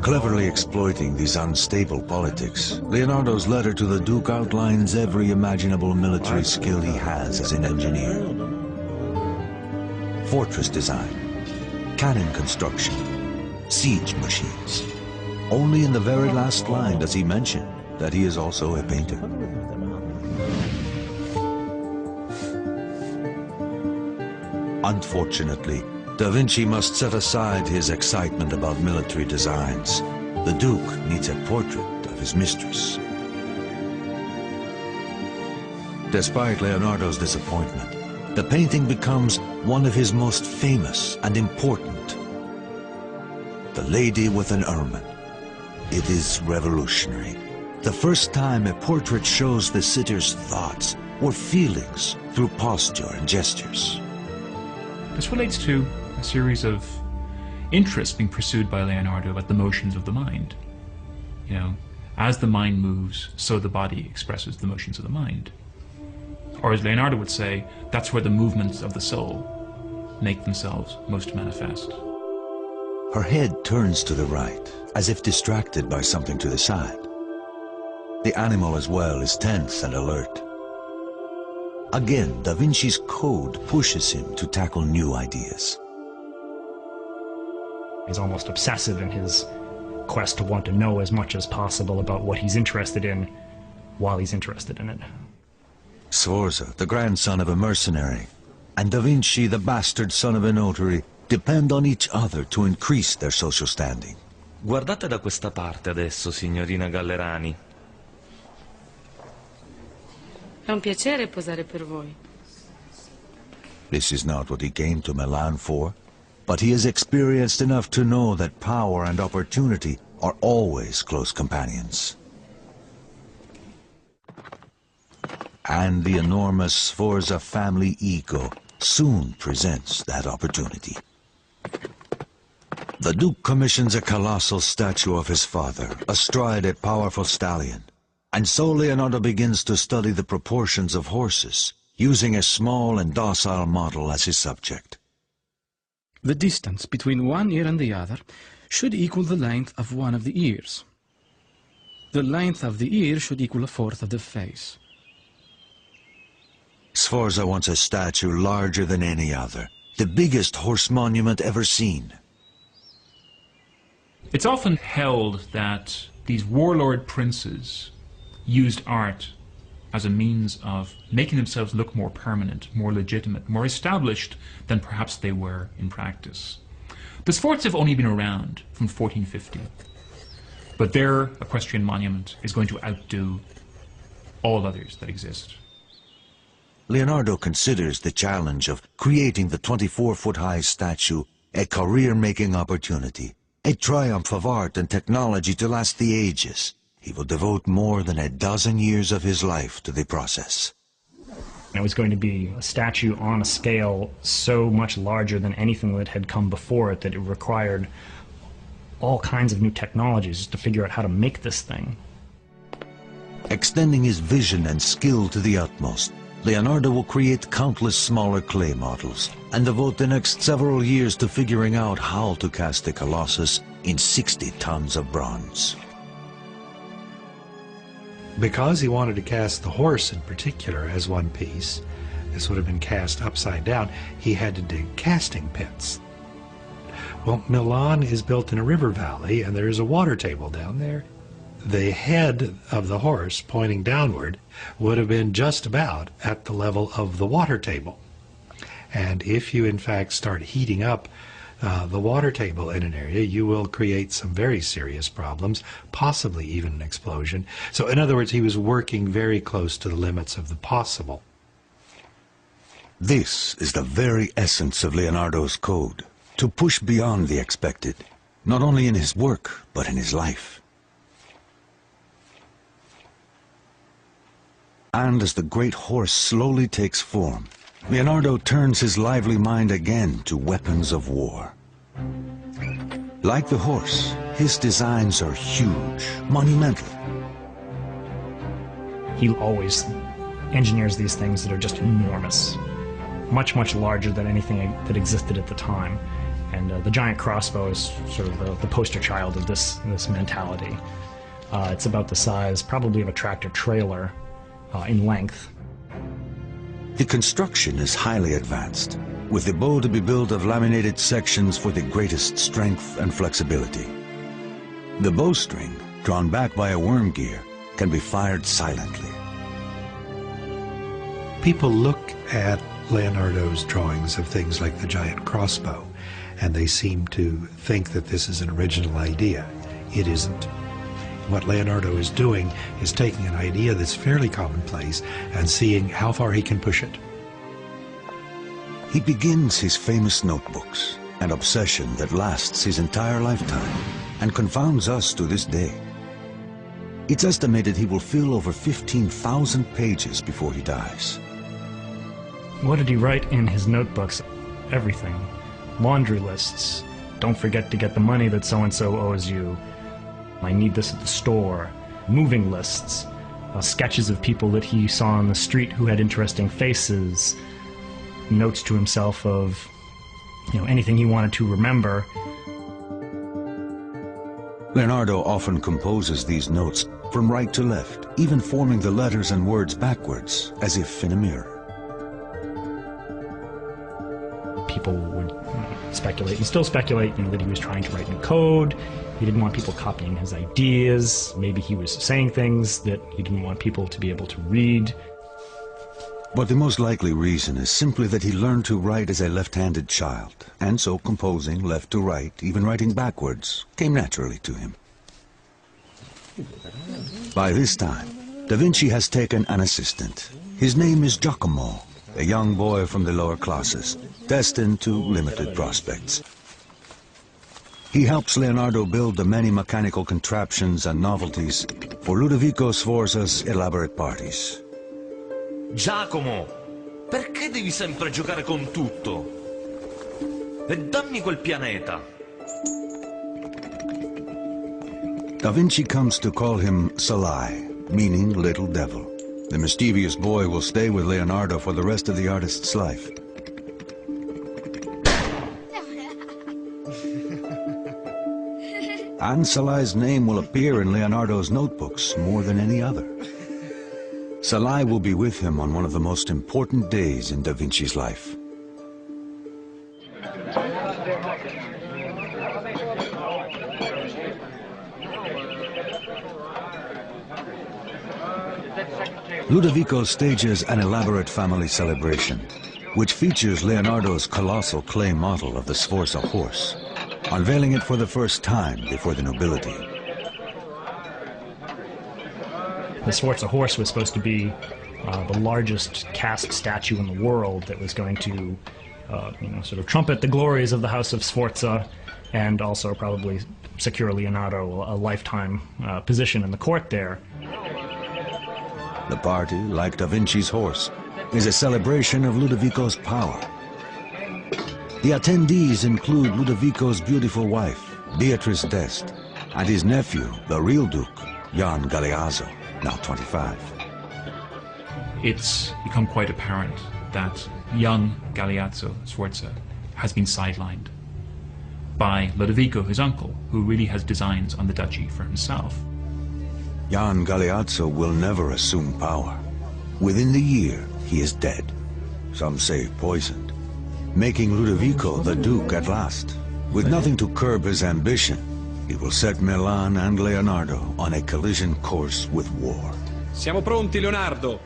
Cleverly exploiting these unstable politics, Leonardo's letter to the Duke outlines every imaginable military skill he has as an engineer. Fortress design, cannon construction, siege machines. Only in the very last line does he mention that he is also a painter. Unfortunately, Da Vinci must set aside his excitement about military designs. The Duke needs a portrait of his mistress. Despite Leonardo's disappointment, the painting becomes one of his most famous and important. The Lady with an Ermine. It is revolutionary. The first time a portrait shows the sitter's thoughts or feelings through posture and gestures. This relates to a series of interests being pursued by Leonardo about the motions of the mind. You know, as the mind moves, so the body expresses the motions of the mind. Or as Leonardo would say, that's where the movements of the soul make themselves most manifest. Her head turns to the right, as if distracted by something to the side. The animal as well is tense and alert. Again, Da Vinci's code pushes him to tackle new ideas. He's almost obsessive in his quest to want to know as much as possible about what he's interested in while he's interested in it. Sforza, the grandson of a mercenary, and Da Vinci, the bastard son of a notary, depend on each other to increase their social standing. Guardate da questa parte adesso, signorina Gallerani. È un piacere posare per voi. This is not what he came to Milan for, but he is experienced enough to know that power and opportunity are always close companions. And the enormous Sforza family ego soon presents that opportunity. The Duke commissions a colossal statue of his father, astride a powerful stallion, and so Leonardo begins to study the proportions of horses, using a small and docile model as his subject. The distance between one ear and the other should equal the length of one of the ears. The length of the ear should equal a fourth of the face. Sforza wants a statue larger than any other, the biggest horse monument ever seen. It's often held that these warlord princes used art as a means of making themselves look more permanent, more legitimate, more established than perhaps they were in practice. The Sforza have only been around from 1450, but their equestrian monument is going to outdo all others that exist. Leonardo considers the challenge of creating the 24-foot-high statue a career-making opportunity, a triumph of art and technology to last the ages. He will devote more than a dozen years of his life to the process. It was going to be a statue on a scale so much larger than anything that had come before it that it required all kinds of new technologies to figure out how to make this thing. Extending his vision and skill to the utmost, Leonardo will create countless smaller clay models and devote the next several years to figuring out how to cast the Colossus in 60 tons of bronze. Because he wanted to cast the horse in particular as one piece, this would have been cast upside down, he had to dig casting pits. Well, Milan is built in a river valley and there is a water table down there. The head of the horse pointing downward would have been just about at the level of the water table. And if you in fact start heating up the water table in an area, you will create some very serious problems, possibly even an explosion. So in other words, he was working very close to the limits of the possible. This is the very essence of Leonardo's code, to push beyond the expected, not only in his work, but in his life. And as the great horse slowly takes form, Leonardo turns his lively mind again to weapons of war. Like the horse, his designs are huge, monumental. He always engineers these things that are just enormous, much, much larger than anything that existed at the time. And the giant crossbow is sort of the poster child of this mentality. It's about the size, probably, of a tractor trailer in length. The construction is highly advanced, with the bow to be built of laminated sections for the greatest strength and flexibility. The bowstring, drawn back by a worm gear, can be fired silently. People look at Leonardo's drawings of things like the giant crossbow, and they seem to think that this is an original idea. It isn't. What Leonardo is doing is taking an idea that's fairly commonplace and seeing how far he can push it. He begins his famous notebooks, an obsession that lasts his entire lifetime and confounds us to this day. It's estimated he will fill over 15,000 pages before he dies. What did he write in his notebooks? Everything. Laundry lists. Don't forget to get the money that so-and-so owes you. I need this at the store. Moving lists. Sketches of people that he saw on the street who had interesting faces. Notes to himself of anything he wanted to remember. Leonardo often composes these notes from right to left, even forming the letters and words backwards, as if in a mirror. People would speculate, and still speculate, that he was trying to write in code. He didn't want people copying his ideas. Maybe he was saying things that he didn't want people to be able to read. But the most likely reason is simply that he learned to write as a left-handed child, and so composing left to right, even writing backwards, came naturally to him. By this time, Da Vinci has taken an assistant. His name is Giacomo, a young boy from the lower classes, destined to limited prospects. He helps Leonardo build the many mechanical contraptions and novelties for Ludovico Sforza's elaborate parties. Giacomo, perché devi sempre giocare con tutto? E dammi quel pianeta. Da Vinci comes to call him Salai, meaning little devil. The mischievous boy will stay with Leonardo for the rest of the artist's life. And Salai's name will appear in Leonardo's notebooks more than any other. Salai will be with him on one of the most important days in Da Vinci's life. Ludovico stages an elaborate family celebration, which features Leonardo's colossal clay model of the Sforza horse, unveiling it for the first time before the nobility. The Sforza horse was supposed to be the largest cast statue in the world that was going to, sort of trumpet the glories of the House of Sforza, and also probably secure Leonardo a lifetime position in the court there. The party, like Da Vinci's horse, is a celebration of Ludovico's power. The attendees include Ludovico's beautiful wife, Beatrice d'Este, and his nephew, the real Duke, Jan Galeazzo, now 25. It's become quite apparent that young Galeazzo Sforza has been sidelined by Ludovico, his uncle, who really has designs on the duchy for himself. Jan Galeazzo will never assume power. Within the year, he is dead. Some say poisoned, making Ludovico the Duke at last. With nothing to curb his ambition, he will set Milan and Leonardo on a collision course with war. Siamo pronti, Leonardo!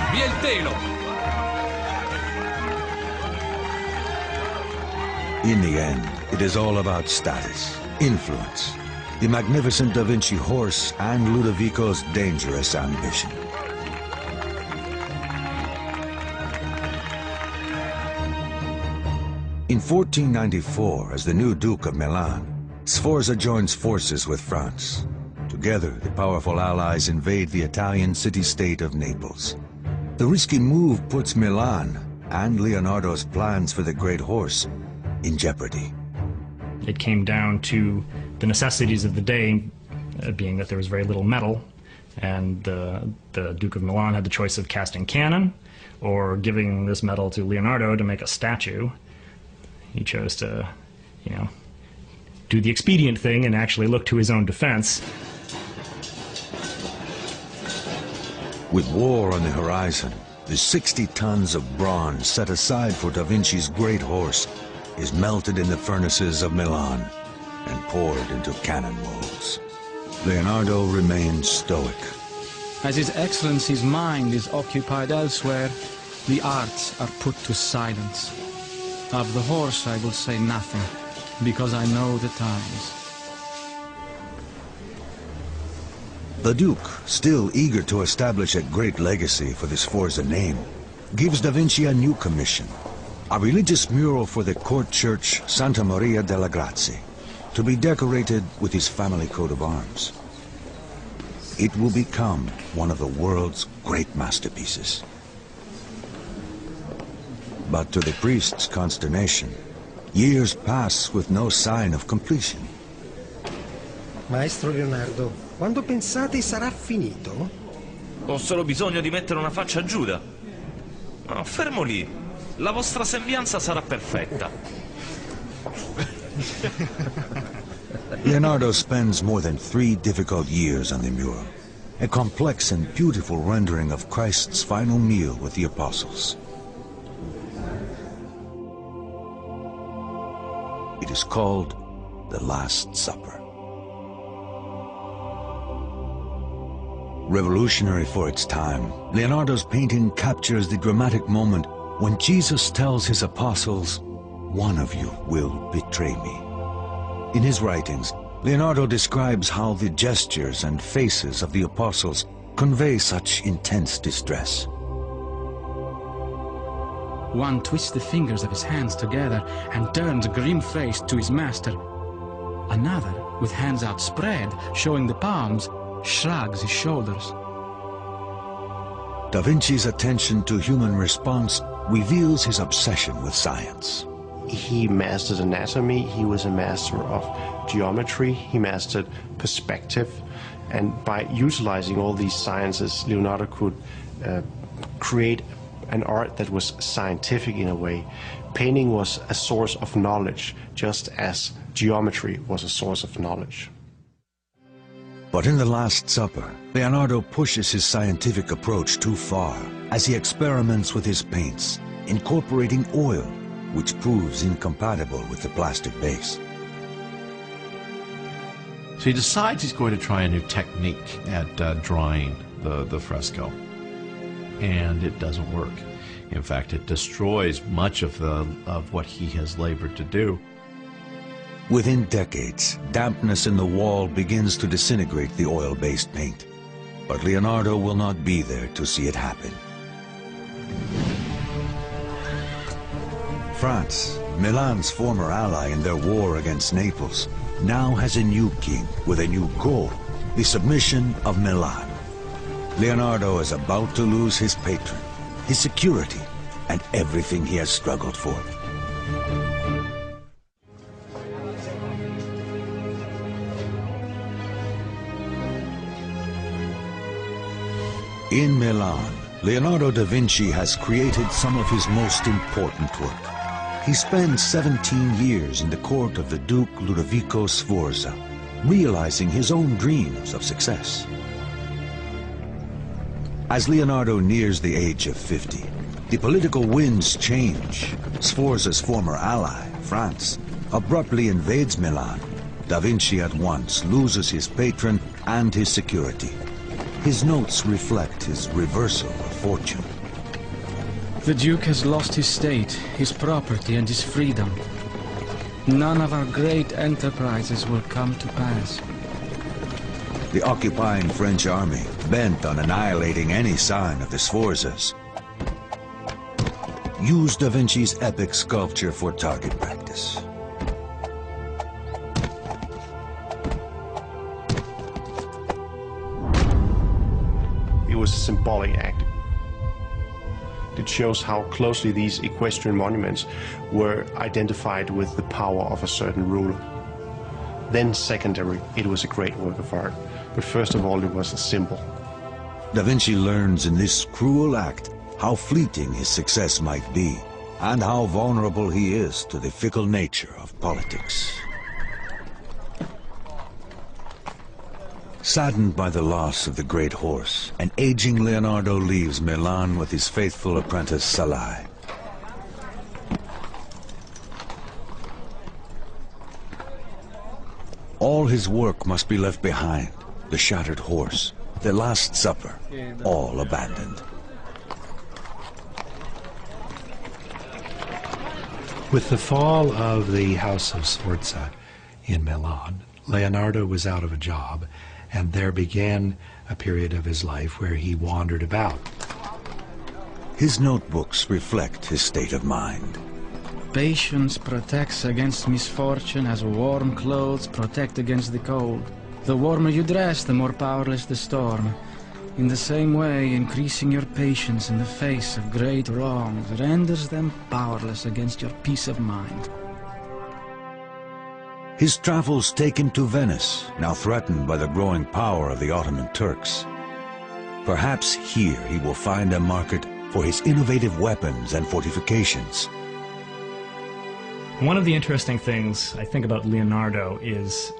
Via il telo! In the end, it is all about status, influence, the magnificent Da Vinci horse, and Ludovico's dangerous ambition. In 1494, as the new Duke of Milan, Sforza joins forces with France. Together, the powerful allies invade the Italian city-state of Naples. The risky move puts Milan and Leonardo's plans for the great horse in jeopardy. It came down to the necessities of the day, being that there was very little metal, and the Duke of Milan had the choice of casting cannon or giving this metal to Leonardo to make a statue. He chose to, do the expedient thing and actually look to his own defense. With war on the horizon, the 60 tons of bronze set aside for Da Vinci's great horse is melted in the furnaces of Milan and poured into cannon molds. Leonardo remains stoic. As His Excellency's mind is occupied elsewhere, the arts are put to silence. Of the horse I will say nothing, because I know the times. The Duke, still eager to establish a great legacy for the Sforza name, gives Da Vinci a new commission, a religious mural for the court church Santa Maria della Grazie, to be decorated with his family coat of arms. it will become one of the world's great masterpieces. But to the priest's consternation, years pass with no sign of completion. Maestro Leonardo, quando pensate sarà finito? Ho solo bisogno di mettere una faccia a Giuda. No, fermo lì. La vostra sembianza sarà perfetta. Leonardo spends more than 3 difficult years on the mural, a complex and beautiful rendering of Christ's final meal with the apostles. It is called the Last Supper. Revolutionary for its time, Leonardo's painting captures the dramatic moment when Jesus tells his apostles, "One of you will betray me." In his writings, Leonardo describes how the gestures and faces of the apostles convey such intense distress. One twists the fingers of his hands together and turns grim-faced to his master. Another, with hands outspread, showing the palms, shrugs his shoulders. DaVinci's attention to human response reveals his obsession with science. He mastered anatomy, he was a master of geometry, he mastered perspective, and by utilizing all these sciences, Leonardo could create an art that was scientific in a way. Painting was a source of knowledge, just as geometry was a source of knowledge. But in the Last Supper, Leonardo pushes his scientific approach too far as he experiments with his paints, incorporating oil, which proves incompatible with the plastic base. So he decides he's going to try a new technique at drying the fresco, and it doesn't work. In fact, it destroys much of what he has labored to do. Within decades, dampness in the wall begins to disintegrate the oil-based paint. But Leonardo will not be there to see it happen. France, Milan's former ally in their war against Naples, now has a new king with a new goal, the submission of Milan. Leonardo is about to lose his patron, his security, and everything he has struggled for. In Milan, Leonardo da Vinci has created some of his most important work. He spends 17 years in the court of the Duke Ludovico Sforza, realizing his own dreams of success. As Leonardo nears the age of 50, the political winds change. Sforza's former ally, France, abruptly invades Milan. Da Vinci at once loses his patron and his security. His notes reflect his reversal of fortune. The Duke has lost his state, his property, and his freedom. None of our great enterprises will come to pass. The occupying French army, bent on annihilating any sign of the Sforzas, used Da Vinci's epic sculpture for target practice. It was a symbolic act. It shows how closely these equestrian monuments were identified with the power of a certain ruler. Then secondary, it was a great work of art. But first of all, it was a symbol. Da Vinci learns in this cruel act how fleeting his success might be, and how vulnerable he is to the fickle nature of politics. Saddened by the loss of the great horse, an aging Leonardo leaves Milan with his faithful apprentice Salai. All his work must be left behind. The shattered horse, the Last Supper, all abandoned. With the fall of the House of Sforza in Milan, Leonardo was out of a job, and there began a period of his life where he wandered about. His notebooks reflect his state of mind. Patience protects against misfortune as warm clothes protect against the cold. The warmer you dress, the more powerless the storm. In the same way, increasing your patience in the face of great wrongs renders them powerless against your peace of mind. His travels take him to Venice, now threatened by the growing power of the Ottoman Turks. Perhaps here he will find a market for his innovative weapons and fortifications. One of the interesting things I think about Leonardo is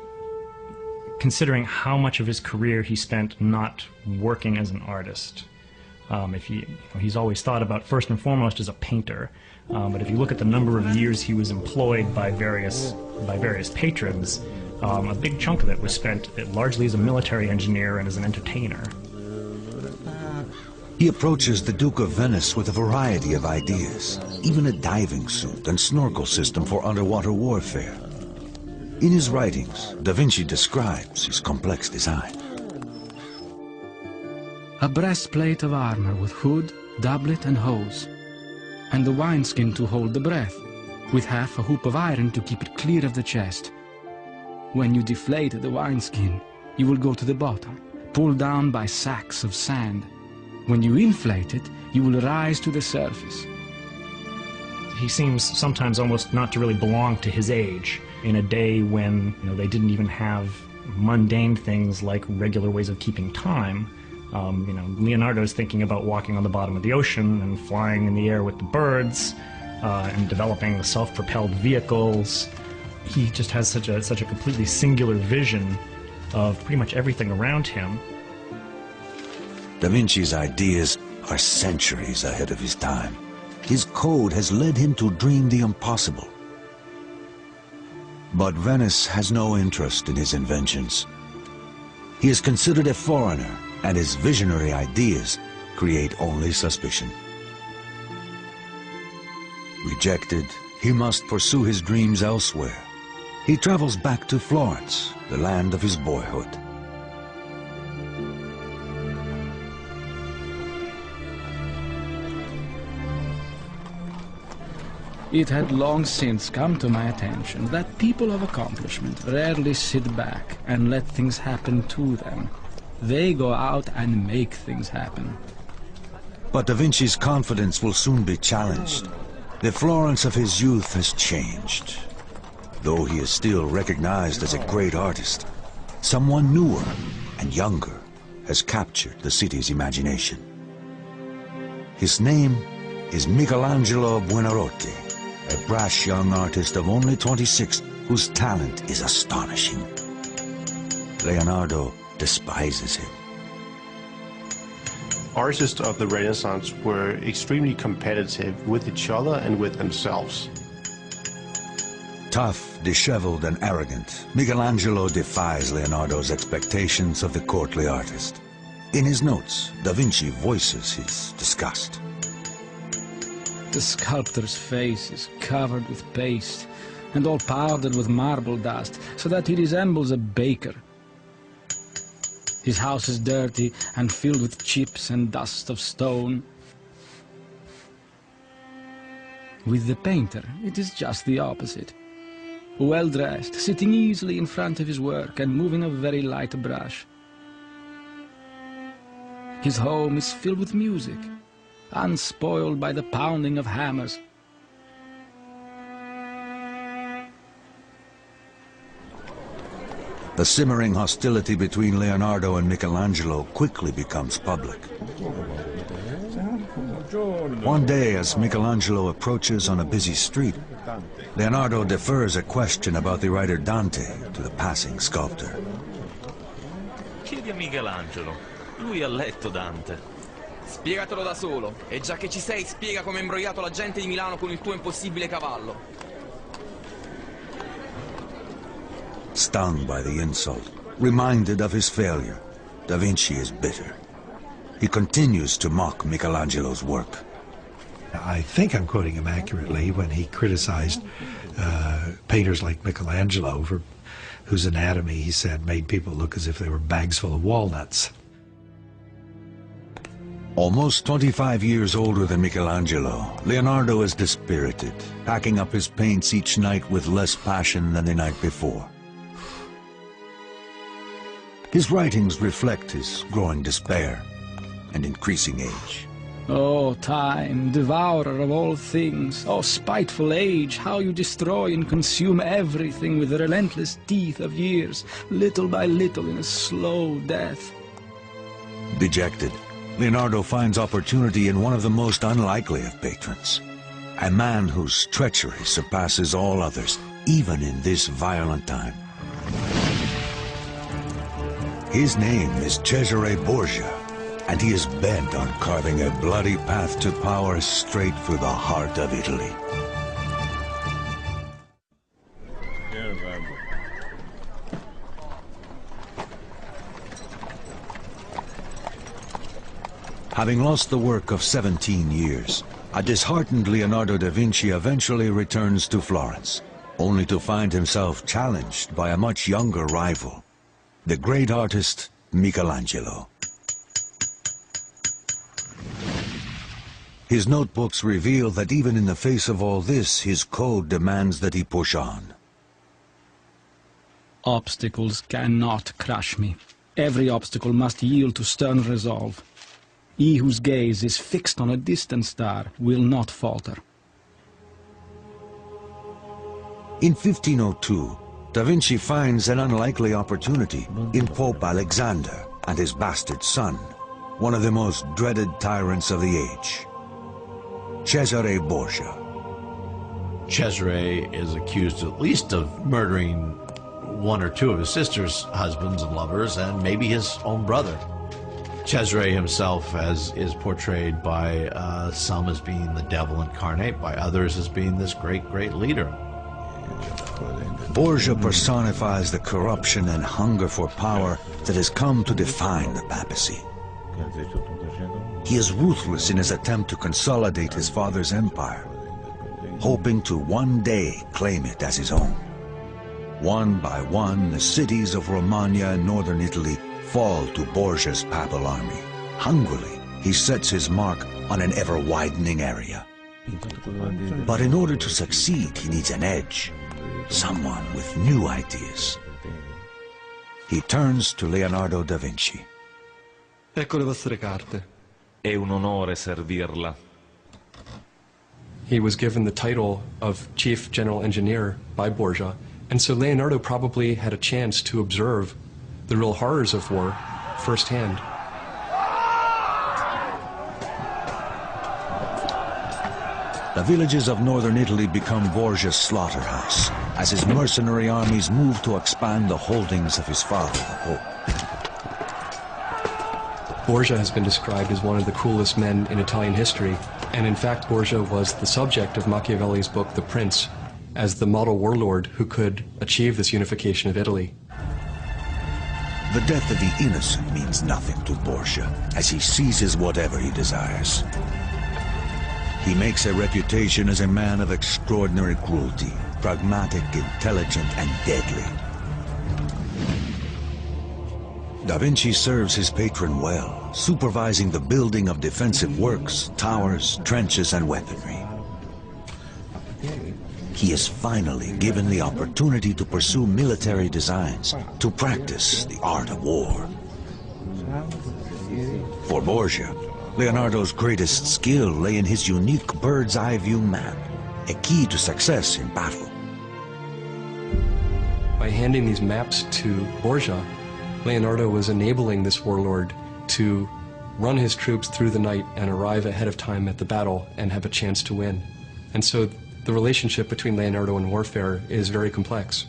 considering how much of his career he spent not working as an artist. He's always thought about first and foremost as a painter, but if you look at the number of years he was employed by various patrons, a big chunk of it was spent largely as a military engineer and as an entertainer. He approaches the Duke of Venice with a variety of ideas, even a diving suit and snorkel system for underwater warfare. In his writings, DaVinci describes his complex design. A breastplate of armor with hood, doublet and hose, and the wineskin to hold the breath, with half a hoop of iron to keep it clear of the chest. When you deflate the wineskin, you will go to the bottom, pulled down by sacks of sand. When you inflate it, you will rise to the surface. He seems sometimes almost not to really belong to his age, in a day when they didn't even have mundane things like regular ways of keeping time. Leonardo's thinking about walking on the bottom of the ocean and flying in the air with the birds, and developing self-propelled vehicles. He just has such a completely singular vision of pretty much everything around him. Da Vinci's ideas are centuries ahead of his time. His code has led him to dream the impossible. But Venice has no interest in his inventions. He is considered a foreigner, and his visionary ideas create only suspicion. Rejected, he must pursue his dreams elsewhere. He travels back to Florence, the land of his boyhood. It had long since come to my attention that people of accomplishment rarely sit back and let things happen to them. They go out and make things happen. But Da Vinci's confidence will soon be challenged. The Florence of his youth has changed. Though he is still recognized as a great artist, someone newer and younger has captured the city's imagination. His name is Michelangelo Buonarroti, a brash young artist of only 26 whose talent is astonishing. Leonardo despises him. Artists of the Renaissance were extremely competitive with each other and with themselves. Tough, disheveled, and arrogant, Michelangelo defies Leonardo's expectations of the courtly artist. In his notes, Da Vinci voices his disgust. The sculptor's face is covered with paste and all powdered with marble dust, so that he resembles a baker. His house is dirty and filled with chips and dust of stone. With the painter, it is just the opposite. Well-dressed, sitting easily in front of his work and moving a very light brush. His home is filled with music, unspoiled by the pounding of hammers. The simmering hostility between Leonardo and Michelangelo quickly becomes public. One day, as Michelangelo approaches on a busy street, Leonardo defers a question about the writer Dante to the passing sculptor. Chiedi a Michelangelo. Lui ha letto Dante. Spiegatelo da solo. E già che ci sei, spiega come hai imbrogliato la gente di Milano con il tuo impossibile cavallo. Stung by the insult, reminded of his failure, Da Vinci is bitter. He continues to mock Michelangelo's work. I think I'm quoting him accurately when he criticized painters like Michelangelo for whose anatomy, he said, made people look as if they were bags full of walnuts. Almost 25 years older than Michelangelo, Leonardo is dispirited, packing up his paints each night with less passion than the night before. His writings reflect his growing despair and increasing age. Oh, time, devourer of all things. Oh, spiteful age, how you destroy and consume everything with the relentless teeth of years, little by little in a slow death. Dejected, Leonardo finds opportunity in one of the most unlikely of patrons. A man whose treachery surpasses all others, even in this violent time. His name is Cesare Borgia, and he is bent on carving a bloody path to power straight through the heart of Italy. Having lost the work of 17 years, a disheartened Leonardo da Vinci eventually returns to Florence, only to find himself challenged by a much younger rival, the great artist Michelangelo. His notebooks reveal that even in the face of all this, his code demands that he push on. Obstacles cannot crush me. Every obstacle must yield to stern resolve. He whose gaze is fixed on a distant star will not falter. In 1502, Da Vinci finds an unlikely opportunity in Pope Alexander and his bastard son, one of the most dreaded tyrants of the age, Cesare Borgia. Cesare is accused at least of murdering one or two of his sister's husbands and lovers, and maybe his own brother. Cesare himself is portrayed by some as being the devil incarnate, by others as being this great leader. Borgia personifies the corruption and hunger for power that has come to define the papacy. He is ruthless in his attempt to consolidate his father's empire, hoping to one day claim it as his own. One by one, the cities of Romagna and northern Italy fall to Borgia's papal army. Hungrily, he sets his mark on an ever-widening area. But in order to succeed, he needs an edge, someone with new ideas. He turns to Leonardo da Vinci. Ecco le vostre carte. È un onore servirla. He was given the title of Chief General Engineer by Borgia, and so Leonardo probably had a chance to observe the real horrors of war firsthand. The villages of northern Italy become Borgia's slaughterhouse, as his mercenary armies move to expand the holdings of his father, the Pope. Borgia has been described as one of the cruelest men in Italian history, and in fact Borgia was the subject of Machiavelli's book The Prince, as the model warlord who could achieve this unification of Italy. The death of the innocent means nothing to Borgia, as he seizes whatever he desires. He makes a reputation as a man of extraordinary cruelty, pragmatic, intelligent, and deadly. Da Vinci serves his patron well, supervising the building of defensive works, towers, trenches, and weaponry. He is finally given the opportunity to pursue military designs, to practice the art of war. For Borgia, Leonardo's greatest skill lay in his unique bird's-eye view map, a key to success in battle. By handing these maps to Borgia, Leonardo was enabling this warlord to run his troops through the night and arrive ahead of time at the battle and have a chance to win. And so the relationship between Leonardo and warfare is very complex.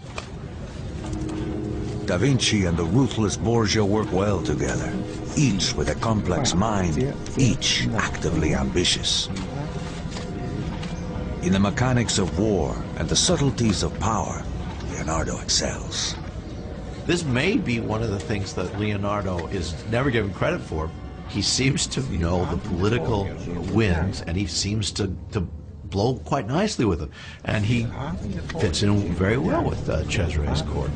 Da Vinci and the ruthless Borgia work well together, each with a complex mind, each actively ambitious. In the mechanics of war and the subtleties of power, Leonardo excels. This may be one of the things that Leonardo is never given credit for. He seems to know the political winds, and he seems to blow quite nicely with it. And he fits in very well with Cesare's court.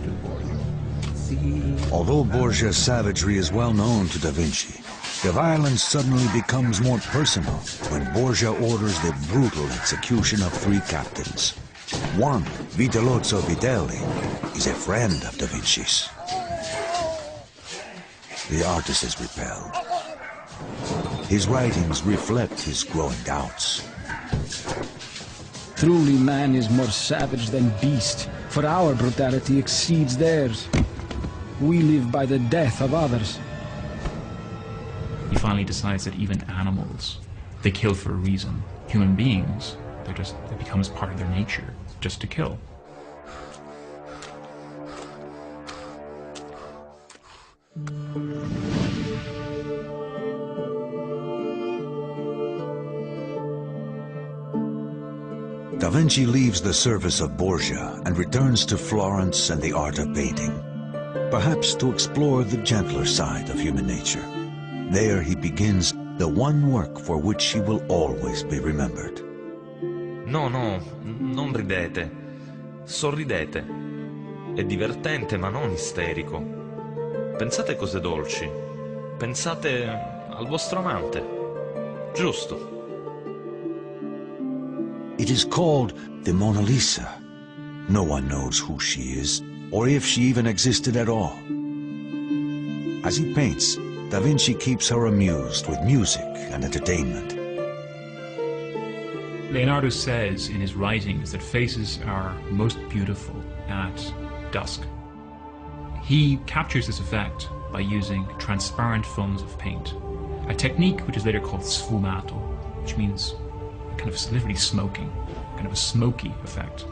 Although Borgia's savagery is well known to Da Vinci, the violence suddenly becomes more personal when Borgia orders the brutal execution of 3 captains. One, Vitellozzo Vitelli, is a friend of Da Vinci's. the artist is repelled. His writings reflect his growing doubts. Truly man is more savage than beast, for our brutality exceeds theirs. We live by the death of others. He finally decides that even animals, they kill for a reason. Human beings, it becomes part of their nature, just to kill. Da Vinci leaves the service of Borgia and returns to Florence and the art of painting, perhaps to explore the gentler side of human nature. There he begins the one work for which he will always be remembered. No, non ridete. Sorridete. È divertente ma non isterico. Pensate cose dolci. Pensate al vostro amante. Giusto. It is called the Mona Lisa. No one knows who she is, or if she even existed at all. As he paints, Da Vinci keeps her amused with music and entertainment. Leonardo says in his writings that faces are most beautiful at dusk. He captures this effect by using transparent films of paint, a technique which is later called sfumato, which means kind of literally smoking, kind of a smoky effect.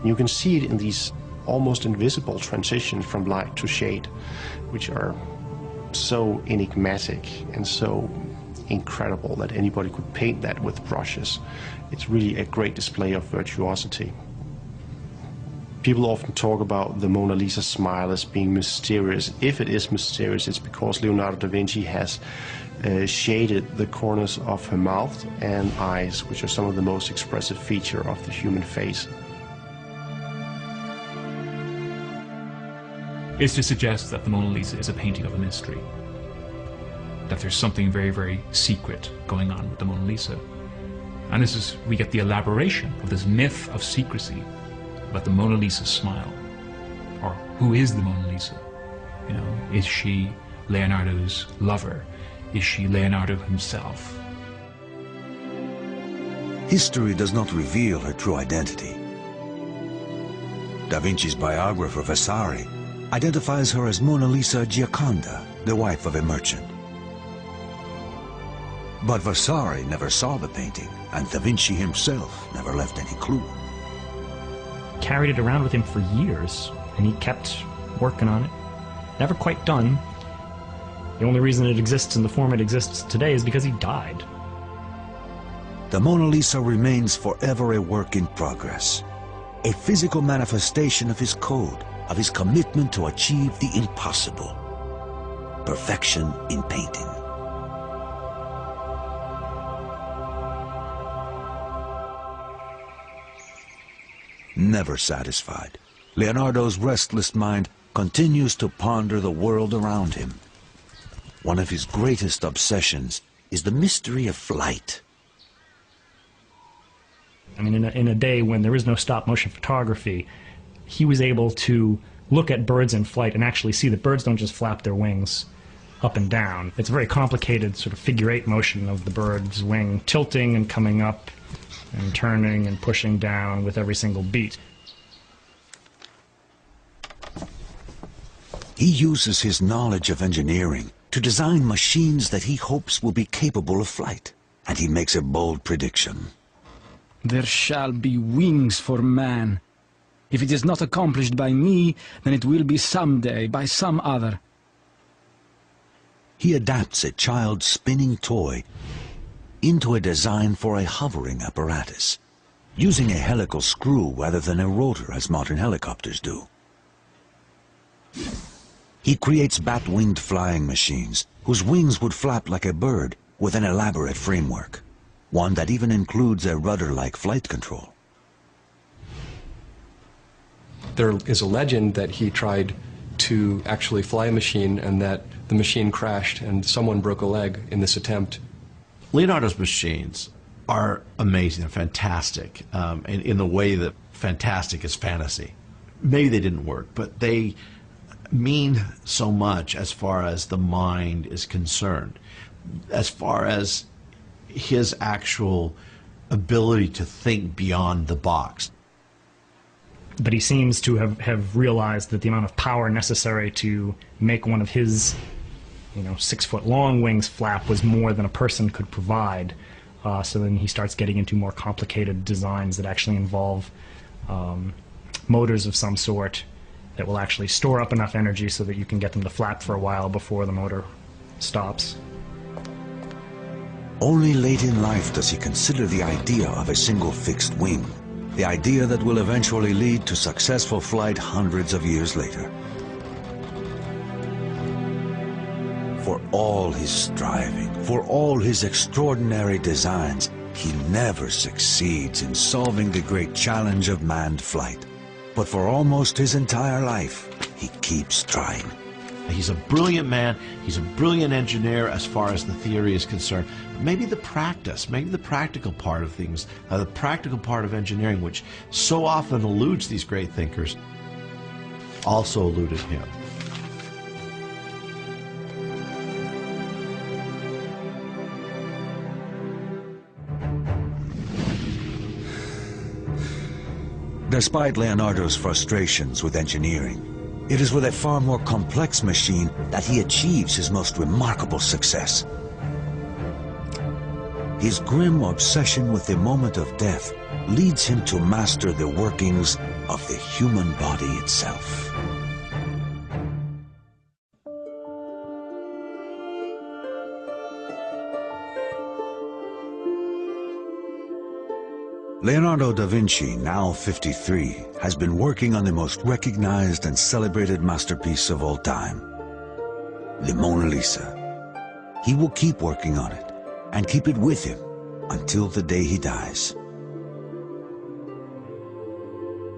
You can see it in these almost invisible transitions from light to shade, which are so enigmatic and so incredible that anybody could paint that with brushes. It's really a great display of virtuosity. People often talk about the Mona Lisa smile as being mysterious. If it is mysterious, it's because Leonardo da Vinci has shaded the corners of her mouth and eyes, which are some of the most expressive features of the human face. Is to suggest that the Mona Lisa is a painting of a mystery, that there's something very, very secret going on with the Mona Lisa. And we get the elaboration of this myth of secrecy about the Mona Lisa smile. Or who is the Mona Lisa? You know, is she Leonardo's lover? Is she Leonardo himself? History does not reveal her true identity. Da Vinci's biographer Vasari identifies her as Mona Lisa Gioconda, the wife of a merchant. But Vasari never saw the painting, and Da Vinci himself never left any clue. Carried it around with him for years, and he kept working on it. Never quite done. The only reason it exists in the form it exists today is because he died. The Mona Lisa remains forever a work in progress, a physical manifestation of his code, of his commitment to achieve the impossible, perfection in painting. Never satisfied, Leonardo's restless mind continues to ponder the world around him. One of his greatest obsessions is the mystery of flight. I mean, in a day when there is no stop-motion photography, he was able to look at birds in flight and actually see that birds don't just flap their wings up and down. It's a very complicated sort of figure-8 motion of the bird's wing tilting and coming up and turning and pushing down with every single beat. He uses his knowledge of engineering to design machines that he hopes will be capable of flight, and he makes a bold prediction. There shall be wings for man. If it is not accomplished by me, then it will be someday by some other. He adapts a child's spinning toy into a design for a hovering apparatus, using a helical screw rather than a rotor as modern helicopters do. He creates bat-winged flying machines whose wings would flap like a bird with an elaborate framework, one that even includes a rudder-like flight control. There is a legend that he tried to actually fly a machine and that the machine crashed and someone broke a leg in this attempt. Leonardo's machines are amazing. They're fantastic in the way that fantastic is fantasy. Maybe they didn't work, but they mean so much as far as the mind is concerned, as far as his actual ability to think beyond the box. But he seems to have realized that the amount of power necessary to make one of his 6-foot-long wings flap was more than a person could provide. So then he starts getting into more complicated designs that actually involve motors of some sort that will actually store up enough energy so that you can get them to flap for a while before the motor stops. Only late in life does he consider the idea of a single fixed wing, the idea that will eventually lead to successful flight hundreds of years later. For all his striving, for all his extraordinary designs, he never succeeds in solving the great challenge of manned flight. But for almost his entire life, he keeps trying. He's a brilliant man, he's a brilliant engineer as far as the theory is concerned. But maybe the practice, maybe the practical part of things, the practical part of engineering, which so often eludes these great thinkers, also eluded him. Despite Leonardo's frustrations with engineering, it is with a far more complex machine that he achieves his most remarkable success. His grim obsession with the moment of death leads him to master the workings of the human body itself. Leonardo da Vinci, now 53, has been working on the most recognized and celebrated masterpiece of all time, the Mona Lisa. He will keep working on it and keep it with him until the day he dies.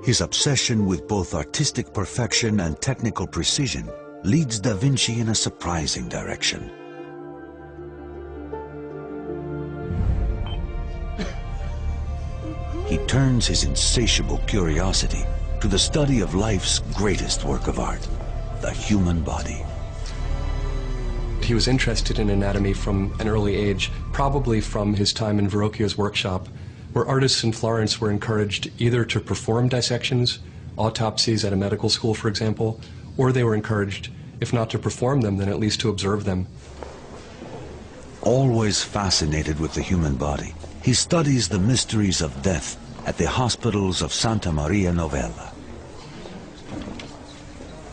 His obsession with both artistic perfection and technical precision leads da Vinci in a surprising direction. He turns his insatiable curiosity to the study of life's greatest work of art, the human body. He was interested in anatomy from an early age, probably from his time in Verrocchio's workshop, where artists in Florence were encouraged either to perform dissections, autopsies at a medical school, for example, or they were encouraged, if not to perform them, then at least to observe them. Always fascinated with the human body, he studies the mysteries of death at the hospitals of Santa Maria Novella.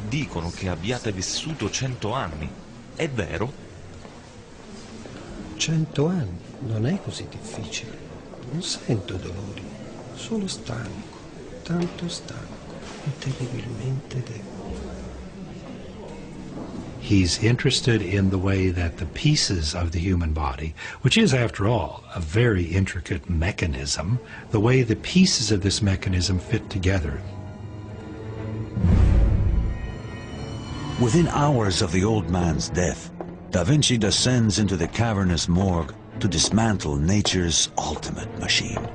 Dicono che abbiate vissuto 100 anni. È vero? 100 anni? Non è così difficile. Non sento dolori. Solo stanco. Tanto stanco. E terribilmente debole. He's interested in the way that the pieces of the human body, which is, after all, a very intricate mechanism, the way the pieces of this mechanism fit together. Within hours of the old man's death, Da Vinci descends into the cavernous morgue to dismantle nature's ultimate machine.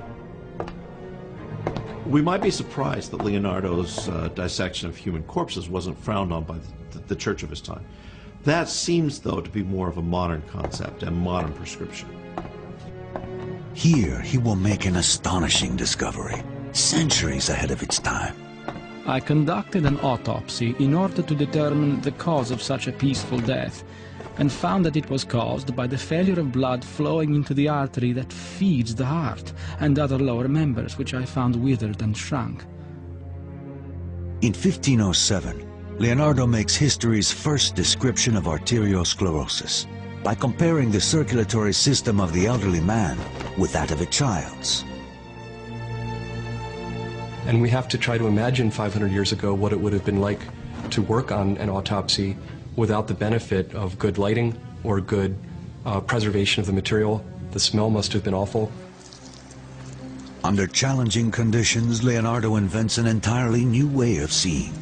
We might be surprised that Leonardo's dissection of human corpses wasn't frowned on by the church of his time. That seems, though, to be more of a modern concept and modern prescription. Here he will make an astonishing discovery, centuries ahead of its time. I conducted an autopsy in order to determine the cause of such a peaceful death, and found that it was caused by the failure of blood flowing into the artery that feeds the heart and other lower members, which I found withered and shrunk. In 1507, Leonardo makes history's first description of arteriosclerosis by comparing the circulatory system of the elderly man with that of a child's. And we have to try to imagine 500 years ago what it would have been like to work on an autopsy without the benefit of good lighting or good preservation of the material. The smell must have been awful. Under challenging conditions, Leonardo invents an entirely new way of seeing.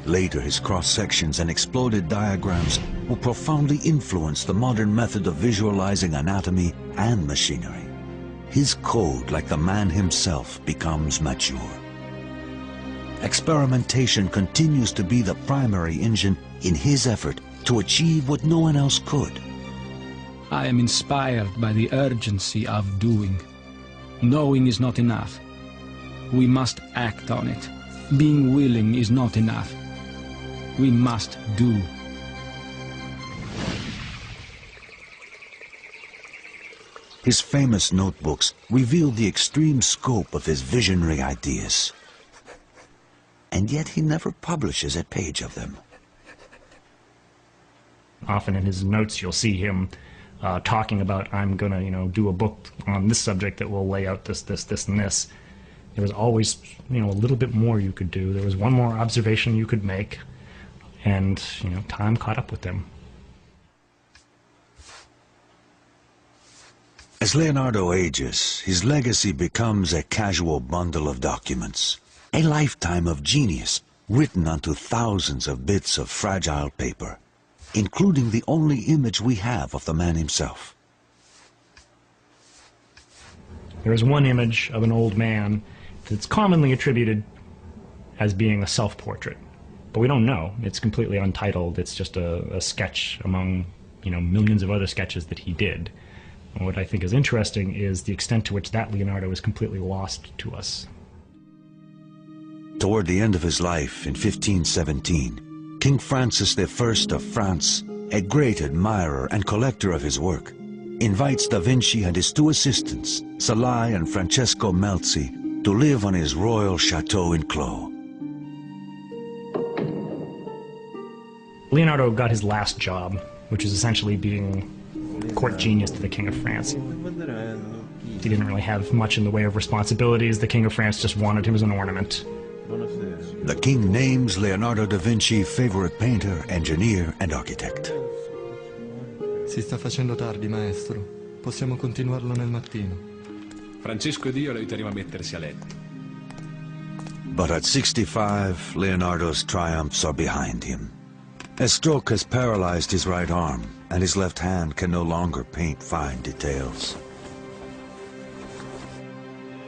Later, his cross-sections and exploded diagrams will profoundly influence the modern method of visualizing anatomy and machinery. His code, like the man himself, becomes mature. experimentation continues to be the primary engine in his effort to achieve what no one else could. I am inspired by the urgency of doing. Knowing is not enough. We must act on it. Being willing is not enough. We must do. His famous notebooks reveal the extreme scope of his visionary ideas. And yet he never publishes a page of them. Often in his notes you'll see him talking about, I'm going to, do a book on this subject that will lay out this, and this. There was always, a little bit more you could do. There was one more observation you could make, and, time caught up with them. As Leonardo ages, his legacy becomes a casual bundle of documents, a lifetime of genius written onto thousands of bits of fragile paper, including the only image we have of the man himself. There is one image of an old man that's commonly attributed as being a self-portrait, but we don't know. It's completely untitled. It's just a sketch among, millions of other sketches that he did. And what I think is interesting is the extent to which that Leonardo is completely lost to us. Toward the end of his life in 1517, King Francis I of France, a great admirer and collector of his work, invites Da Vinci and his two assistants, Salai and Francesco Melzi, to live on his royal chateau in Clos. Leonardo got his last job, which is essentially being court genius to the King of France. He didn't really have much in the way of responsibilities. The King of France just wanted him as an ornament. The king names Leonardo da Vinci favorite painter, engineer, and architect. Si sta facendo tardi, maestro. Possiamo continuarlo nel mattino. Francesco ed io lo aiuteremo a mettersi a letto. But at 65, Leonardo's triumphs are behind him. A stroke has paralyzed his right arm, and his left hand can no longer paint fine details.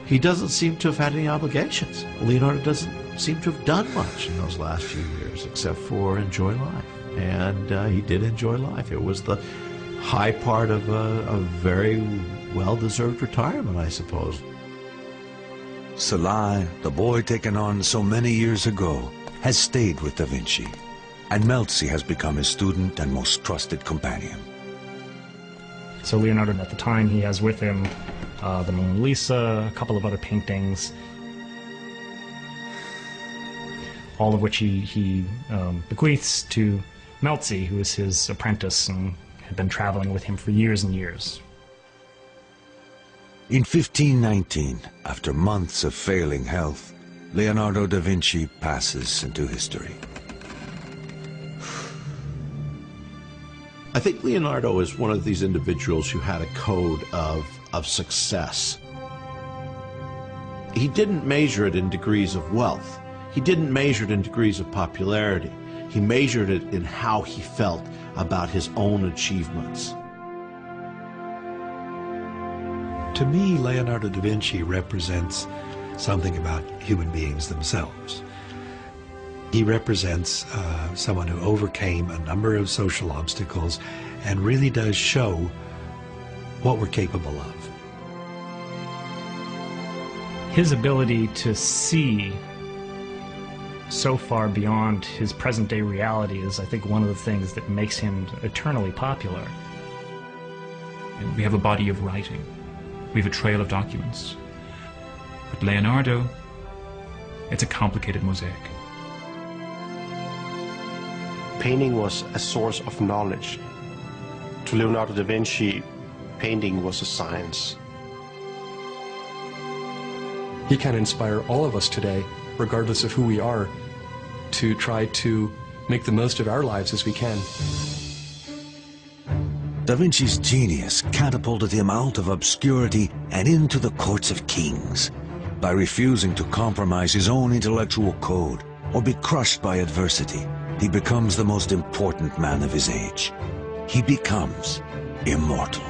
He doesn't seem to have had any obligations. Leonardo doesn't seem to have done much in those last few years, except for enjoy life. And he did enjoy life. It was the high part of a very well-deserved retirement, I suppose. Salai, the boy taken on so many years ago, has stayed with Da Vinci, and Melzi has become his student and most trusted companion. So Leonardo, at the time, he has with him the Mona Lisa, a couple of other paintings, all of which he bequeaths to Melzi, who is his apprentice and had been traveling with him for years and years. In 1519, after months of failing health, Leonardo da Vinci passes into history. I think Leonardo is one of these individuals who had a code of success. He didn't measure it in degrees of wealth. He didn't measure it in degrees of popularity. He measured it in how he felt about his own achievements. To me, Leonardo da Vinci represents something about human beings themselves. He represents someone who overcame a number of social obstacles and really does show what we're capable of. His ability to see so far beyond his present-day reality is, I think, one of the things that makes him eternally popular. And we have a body of writing. We have a trail of documents. But Leonardo, it's a complicated mosaic. Painting was a source of knowledge. To Leonardo da Vinci, painting was a science. He can inspire all of us today, regardless of who we are, to try to make the most of our lives as we can. Da Vinci's genius catapulted him out of obscurity and into the courts of kings. By refusing to compromise his own intellectual code or be crushed by adversity, he becomes the most important man of his age. He becomes immortal.